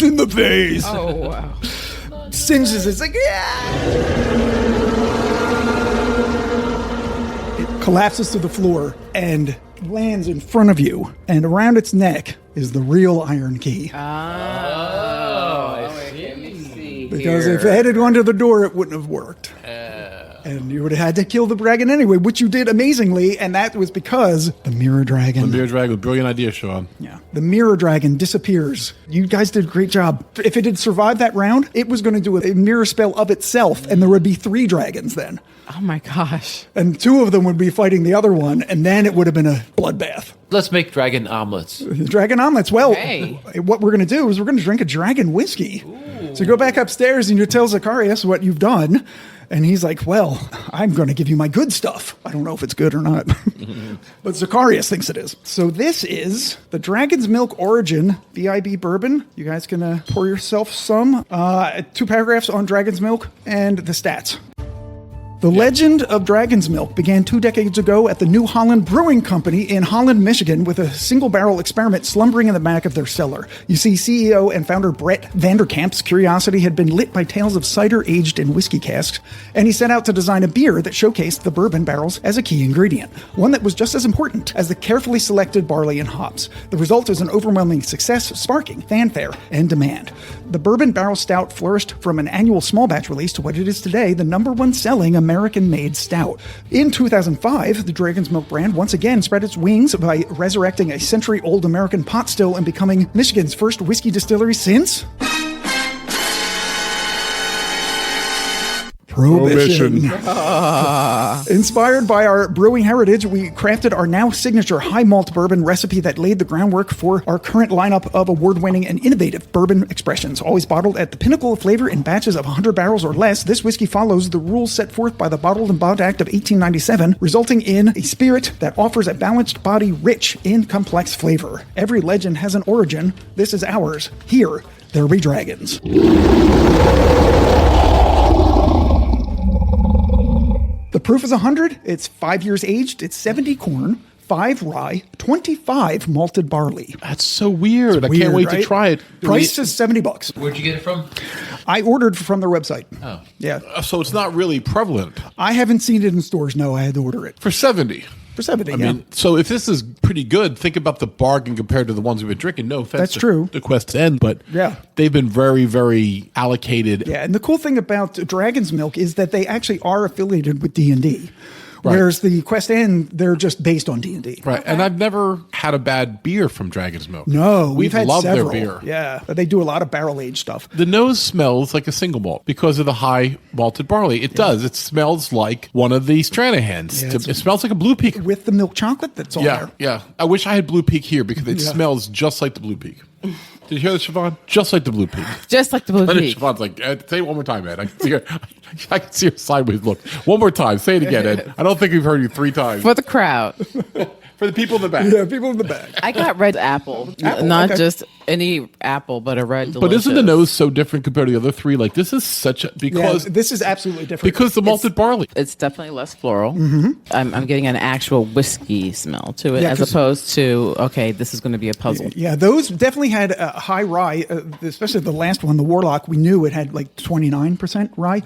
In the face. Oh, wow. Singes it. It's like, yeah. It collapses to the floor and lands in front of you. And around its neck is the real iron key. Because if it had gone to the door, it wouldn't have worked. And you would have had to kill the dragon anyway, which you did amazingly, and that was because the mirror dragon. The mirror dragon, brilliant idea, Sean. Yeah. The mirror dragon disappears. You guys did a great job. If it had survived that round, it was going to do a mirror spell of itself, and there would be 3 dragons then. Oh my gosh. And 2 of them would be fighting the other one, and then it would have been a bloodbath. Let's make dragon omelets. Dragon omelets. Well, Hey. what we're going to do is we're going to drink a dragon whiskey. So you go back upstairs and you tell Zacharias what you've done. And he's like, well, I'm going to give you my good stuff. I don't know if it's good or not. But Zacharias thinks it is. So this is the Dragon's Milk Origin VIB Bourbon. You guys can pour yourself some. 2 paragraphs on Dragon's Milk and the stats. The legend of Dragon's Milk began 2 decades ago at the New Holland Brewing Company in Holland, Michigan, with a single-barrel experiment slumbering in the back of their cellar. You see, CEO and founder Brett Vanderkamp's curiosity had been lit by tales of cider aged in whiskey casks, and he set out to design a beer that showcased the bourbon barrels as a key ingredient, one that was just as important as the carefully selected barley and hops. The result is an overwhelming success, sparking fanfare and demand. The Bourbon Barrel Stout flourished from an annual small batch release to what it is today, the #1 selling American-made stout. In 2005, the Dragon's Milk brand once again spread its wings by resurrecting a century-old American pot still and becoming Michigan's first whiskey distillery since Prohibition. Inspired by our brewing heritage, we crafted our now signature high malt bourbon recipe that laid the groundwork for our current lineup of award-winning and innovative bourbon expressions. Always bottled at the pinnacle of flavor in batches of 100 barrels or less, this whiskey follows the rules set forth by the Bottled and Bond Act of 1897, resulting in a spirit that offers a balanced body rich in complex flavor. Every legend has an origin. This is ours. Here, there be dragons. The proof is 100. It's 5 years aged. It's 70 corn, 5 rye, 25 malted barley. That's so weird. I Weird, can't wait right? to try it. Price is $70. Where'd you get it from? I ordered from their website. Oh. Yeah. So it's not really prevalent. I haven't seen it in stores. No, I had to order it. For 70. For 70, I yeah. mean, so if this is pretty good, think about the bargain compared to the ones we've been drinking. No offense That's to, true. to Quest's End, but Yeah. they've been very, very allocated. Yeah, and the cool thing about Dragon's Milk is that they actually are affiliated with D&D. Right. Whereas the Quest End, they're just based on D&D. Right. And I've never had a bad beer from Dragon's Milk. No, We've we've had loved several. their beer. Yeah, they do a lot of barrel-aged stuff. The nose smells like a single malt because of the high malted barley. It does. It smells like one of the Stranahans. Yeah, It smells like a Blue Peak. With the milk chocolate that's on Yeah, there. yeah. I wish I had Blue Peak here because it Yeah. smells just like the Blue Peak. Did you hear that, Shavonne? Just like the Blue Peak. Just like the Blue And Peak. Siobhan's like, say it one more time, Ed. I can see her. I can see her sideways look. One more time. Say it again, Ed. I don't think we've heard you 3 times. For the crowd. For the people in the back. Yeah, people in the back. I got red apple. Apple, Not okay. just any apple, but a red But isn't the nose so different compared to the other 3? Like, this is such a... Yeah, Because this is absolutely different. because the malted barley. It's definitely less floral. I'm getting an actual whiskey smell to it, Yeah, as 'cause- opposed to, okay, this is going to be a puzzle. Yeah, those definitely had a high rye, especially the last one, the Warlock. We knew it had like 29% rye.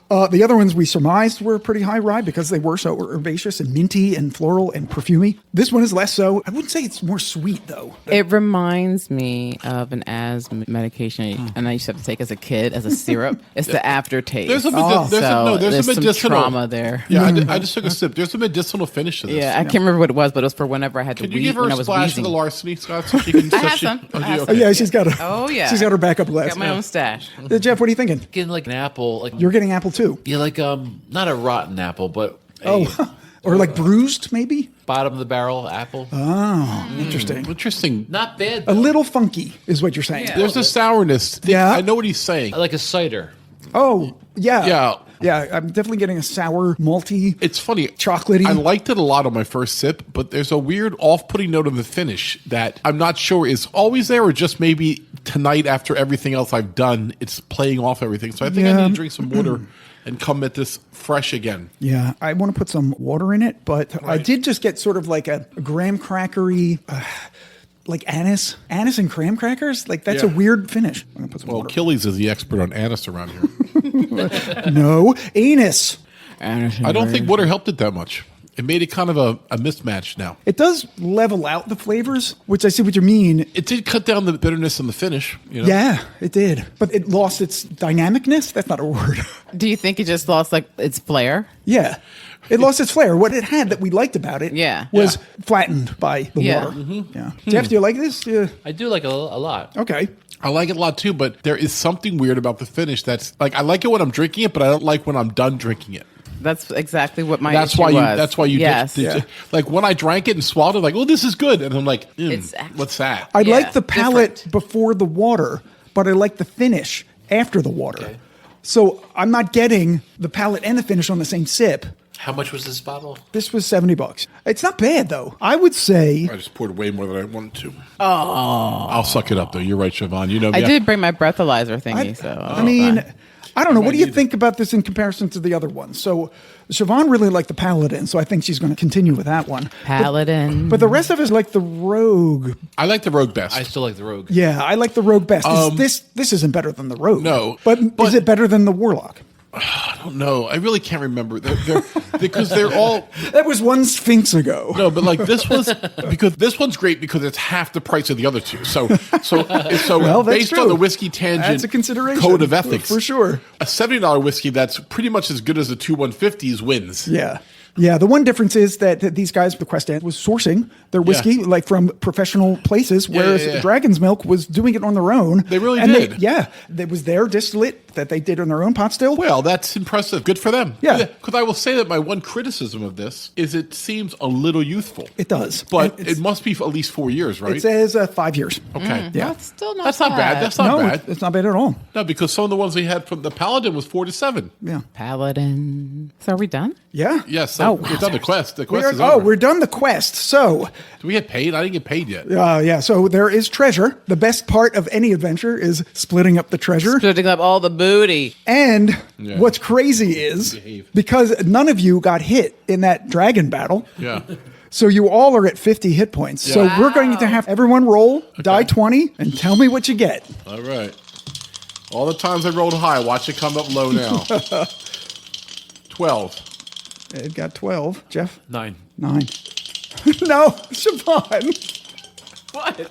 The other ones we surmised were pretty high rye because they were so herbaceous and minty and floral and perfumey. This This one is less so. I wouldn't say it's more sweet, though. It reminds me of an asthma medication, and I used to have to take as a kid as a syrup. It's the aftertaste. There's a some medicinal trauma there. Yeah, I just took a sip. There's a medicinal finish to this. Yeah, I can't remember what it was, but it was for whenever I had to Can you wheeze give her when I a was splash wheezing. of the larceny, Scott? So she can, I have some. I have some. Yeah, she's got her. Oh, yeah. She's got her backup glass. Got my own stash. Jeff, what are you thinking? Getting like an apple, like You're getting apple too. yeah, like not a rotten apple, but a Oh, or like bruised, maybe? bottom of the barrel apple. Interesting. Interesting. Not bad. A little funky is what you're saying. Yeah. There's a sourness. Yeah. I know what he's saying. Like a cider. Oh, yeah. Yeah. Yeah, I'm definitely getting a sour, malty. It's funny. Chocolatey. I liked it a lot on my first sip, but there's a weird off-putting note on the finish that I'm not sure is always there or just maybe tonight after everything else I've done, it's playing off everything. So I think I need to drink some water and come at this fresh again. Yeah, I want to put some water in it, but I did just get sort of like a graham crackery, like anise and graham crackers. Like that's a weird finish. I'm gonna put some Well, water. Achilles is the expert on anise around here. No, anus. I don't think water helped it that much. It made it kind of a mismatch now. It does level out the flavors, which I see what you mean. It did cut down the bitterness in the finish. You know? Yeah, it did. But it lost its dynamicness. That's not a word. Do you think it just lost like its flair? Yeah. It lost its flair. What it had that we liked about it was flattened by the Yeah. water. Yeah. Jeff, do you like this? Yeah. I do like a lot. Okay. I like it a lot too, but there is something weird about the finish that's like I like it when I'm drinking it, but I don't like when I'm done drinking it. That's exactly what my That's issue why you. was. That's why you. Yes. Like when I drank it and swallowed it, like, oh, this is good, and I'm like, It's what's that? I Yeah, like the palate different. before the water, but I like the finish after the water. So I'm not getting the palate and the finish on the same sip. How much was this bottle? This was $70. It's not bad though. I would say I just poured way more than I wanted to. Oh, I'll suck it up though. You're right, Shavonne. You know me. I did bring my breathalyzer thingy, so I mean, I don't know. What do you think about this in comparison to the other ones? So Shavonne really liked the Paladin, so I think she's going to continue with that one. Paladin. But the rest of us like the Rogue. I like the Rogue best. I still like the Rogue. Yeah, I like the Rogue best. This isn't better than the Rogue. No, But is but- it better than the Warlock? I don't know. I really can't remember. Because they're all That was one Sphinx ago. no, but like this was because this one's great because it's half the price of the other two. So Well, that's based true. on the whiskey tangent That's a consideration. code of ethics For sure. a $70 whiskey that's pretty much as good as the two 150s wins. Yeah. Yeah, the one difference is that these guys, the Quest Ant, was sourcing their whiskey like from professional places, whereas Dragon's Milk was doing it on their own. They really and did. It was their distillate that they did on their own pot still. Well, that's impressive. Good for them. Yeah. Because I will say that my one criticism of this is it seems a little youthful. It does. But And it must be for at least 4 years, right? It says 5 years. Okay. Yeah. That's still not That's not bad. That's not No, bad. it's not bad at all. No, because some of the ones we had from the Paladin was 4 to 7. Yeah. Paladin. So are we done? Yeah. Yes. So we've done the quest. The quest is over. We're done the quest. So, Do we get paid? I didn't get paid yet. yeah. So there is treasure. The best part of any adventure is splitting up the treasure. Splitting up all the booty. And Yeah. what's crazy is Behave. because none of you got hit in that dragon battle. Yeah. So you all are at 50 hit points. So we're going to have everyone roll, die 20, and tell me what you get. All right. All the times I rolled high, watch it come up low now. 12. It got 12. Jeff? 9. 9. No, Shavonne. What?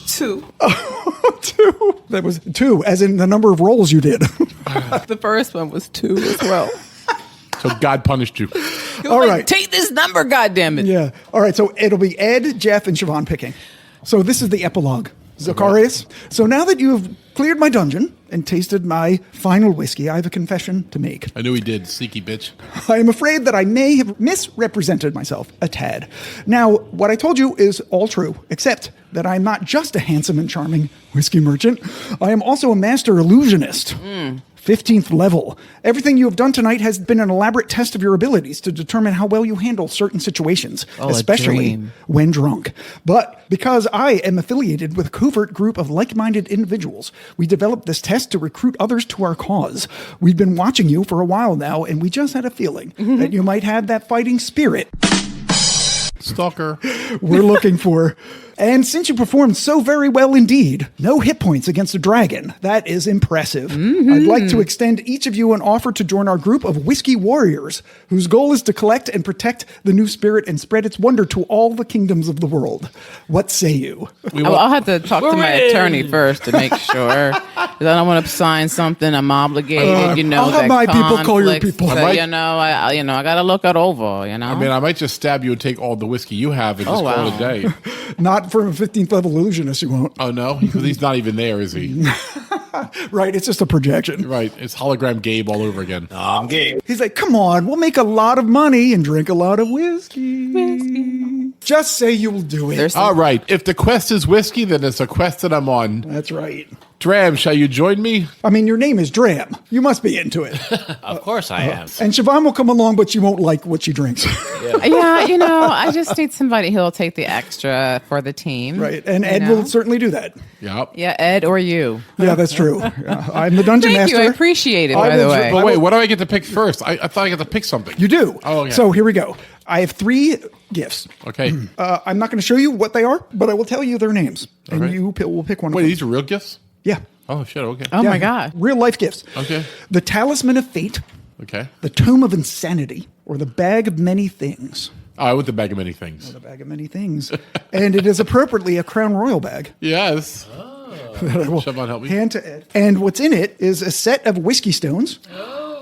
2. 2. That was 2, as in the number of rolls you did. The first one was 2 as well. So God punished you. All right. Take this number, goddammit. Yeah. All right. So it'll be Ed, Jeff, and Shavonne picking. So this is the epilogue. Zacharias. So now that you have cleared my dungeon and tasted my final whiskey, I have a confession to make. I knew he did, sneaky bitch. I am afraid that I may have misrepresented myself a tad. Now, what I told you is all true, except that I'm not just a handsome and charming whiskey merchant. I am also a master illusionist. 15th level. Everything you have done tonight has been an elaborate test of your abilities to determine how well you handle certain situations, Oh, a especially dream. when drunk. But because I am affiliated with a covert group of like-minded individuals, we developed this test to recruit others to our cause. We've been watching you for a while now, and we just had a feeling that you might have that fighting spirit Stalker. we're looking for. And since you performed so very well indeed, no hit points against a dragon. That is impressive. I'd like to extend each of you an offer to join our group of whiskey warriors, whose goal is to collect and protect the new spirit and spread its wonder to all the kingdoms of the world. What say you? I'll have to talk to my attorney first to make sure. 'Cause I don't want to sign something. I'm obligated, I'll have my people call your people. So, I got to look it over, I mean, I might just stab you and take all the whiskey you have and just call it a day. Not from a 15th level illusionist, you won't. Oh, no? Because he's not even there, is he? Right, it's just a projection. Right, it's hologram Gabe all over again. I'm Gabe. He's like, come on, we'll make a lot of money and drink a lot of whiskey. Just say you will do it. All right, if the quest is whiskey, then it's a quest that I'm on. That's right. Dram, shall you join me? I mean, your name is Dram. You must be into it. Of course I am. And Shavonne will come along, but she won't like what she drinks. Yeah, I just need somebody who'll take the extra for the team. Right, and Ed will certainly do that. Yep. Yeah, Ed or you. Yeah, that's true. I'm the dungeon Thank master. you. I appreciate it, I by the will- way. But wait, what do I get to pick first? I thought I get to pick something. You do. Oh, okay. So here we go. I have 3 gifts. Okay. I'm not going to show you what they are, but I will tell you their names. And Okay. you will pick one Wait, of them. these are real gifts? Yeah. Oh, shit, okay. Oh, Yeah. my God. Real life gifts. Okay. The Talisman of Fate, Okay. the Tome of Insanity, or the Bag of Many Things. Oh, I went the bag of many things. The Bag of Many Things. And it is appropriately a Crown Royal bag. Yes. That I will Shavonne, help me. hand to Ed. And what's in it is a set of whiskey stones,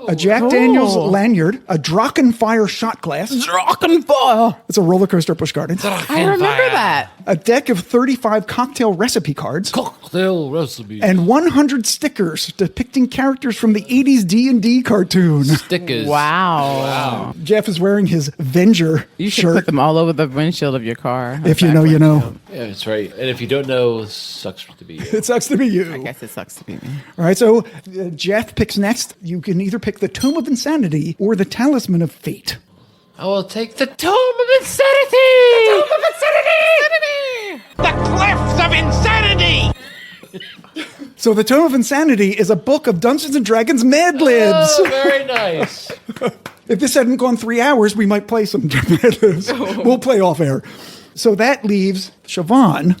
a Jack Daniels lanyard, a Drachenfire shot glass. Drachenfire. It's a roller coaster at Busch Gardens. I remember that. A deck of 35 cocktail recipe cards. Cocktail recipe. And 100 stickers depicting characters from the 80s D&D cartoon. Stickers. Wow. Jeff is wearing his Venger You should shirt. put them all over the windshield of your car. If you know, you know. Yeah, that's right. And if you don't know, sucks to be you. It sucks to be you. I guess it sucks to be me. All right, so Jeff picks next. You can either pick the Tome of Insanity or the Talisman of Fate. I will take the Tome of Insanity! The Tome of Insanity! The Cliffs of Insanity! So the Tome of Insanity is a book of Dungeons & Dragons Mad Libs. Oh, very nice. If this hadn't gone 3 hours, we might play some Mad Libs. We'll play off air. So that leaves Shavonne,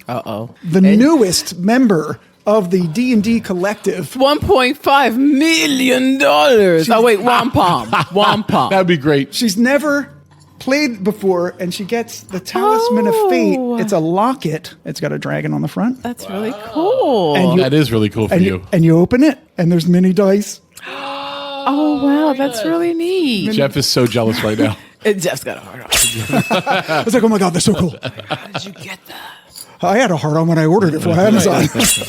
the newest member of the D&D collective. $1.5 million. Oh, wait, wampum. Wampum. That'd be great. She's never played before, and she gets the Talisman of Fate. It's a locket. It's got a dragon on the front. That's really cool. And That is really cool for and you. and you open it, and there's mini dice. Oh, wow, that's really neat. Jeff is so jealous right now. Jeff's got a heart on. I was like, oh my God, that's so cool. How did you get that? I had a heart on when I ordered it from Amazon.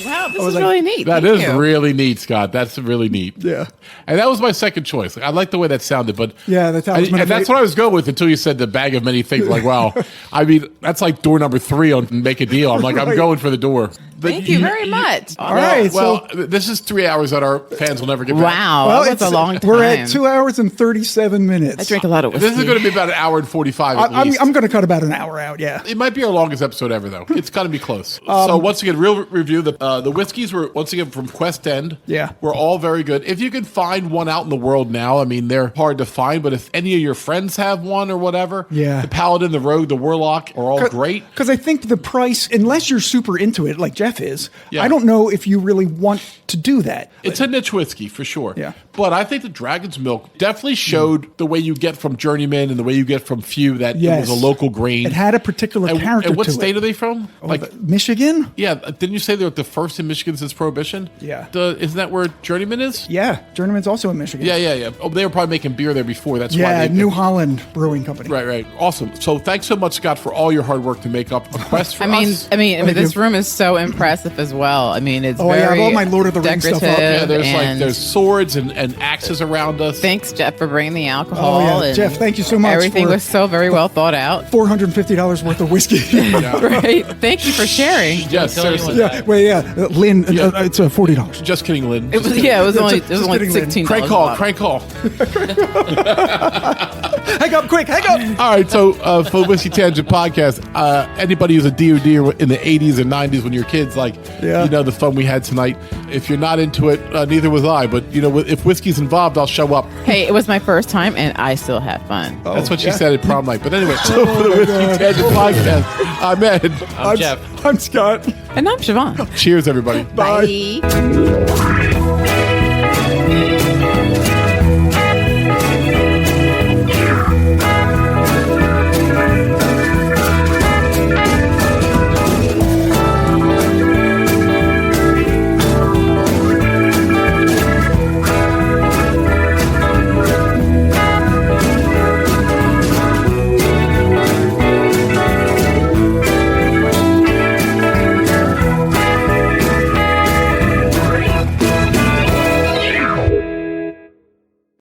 Wow, this is really neat. That Thank is you. really neat, Scott. That's really neat. Yeah. And that was my second choice. I like the way that sounded, but Yeah, the Talisman of and that's Fate. what I was going with until you said the bag of many things. Like, wow. I mean, that's like door number 3 on Make a Deal. I'm like, I'm Right. going for the door. But Thank you very much. All right. Well, this is 3 hours that our fans will never get back. Wow, Well, that was a long time. We're at 2 hours and 37 minutes. I drink a lot of whiskey. This is going to be about an hour and 45 at least. I'm going to cut about an hour out, yeah. It might be our longest episode ever, though. It's got to be close. So once again, real review. The whiskeys were, once again, from Quest End. Yeah. We're all very good. If you can find one out in the world now, I mean, they're hard to find, but if any of your friends have one or whatever, Yeah. the Paladin, the Rogue, the Warlock are all great. Because I think the price, unless you're super into it, like Jeff is, Yeah. I don't know if you really want to do that. It's a niche whiskey for sure. Yeah. But I think the Dragon's Milk definitely showed the way you get from Journeyman and the way you get from Few that Yes. it was a local grain. It had a particular character And what to state it. are they from? Michigan? Yeah, didn't you say they're the first in Michigan since Prohibition? Yeah. Isn't that where Journeyman is? Yeah. Journeyman's also in Michigan. Yeah. Oh, they were probably making beer there before. That's why. Yeah, They, New Holland Brewing Company. Right. Awesome. So thanks so much, Scott, for all your hard work to make up a quest for us. I mean, Thank this you. room is so impressive as well. I mean, it's Oh, I have very all my Lord of the Rings stuff up. decorative. Yeah, there's and swords and axes around us. Thanks, Jeff, for bringing the alcohol. Oh, yeah. and Jeff, thank you so much Everything for- was so very well thought out. $450 worth of whiskey. Right. Thank you for sharing. Yes, seriously. Yeah, well, yeah. Lynn, it's $40. Just kidding, Lynn. It was only Just kidding, Lynn. $16. Crank call. a bottle. Hang up, quick, hang up. All right, so for the Whiskey Tangent podcast, anybody who's a D&D in the 80s and 90s when you're kids, like, you know, the fun we had tonight. If you're not into it, neither was I. But, you know, if whiskey's involved, I'll show up. Hey, it was my first time, and I still had fun. That's what she said at prom night. But anyway, so for the Whiskey Tangent podcast, I'm Ed. I'm Jeff. I'm Scott. And I'm Shavonne. Cheers, everybody. Bye.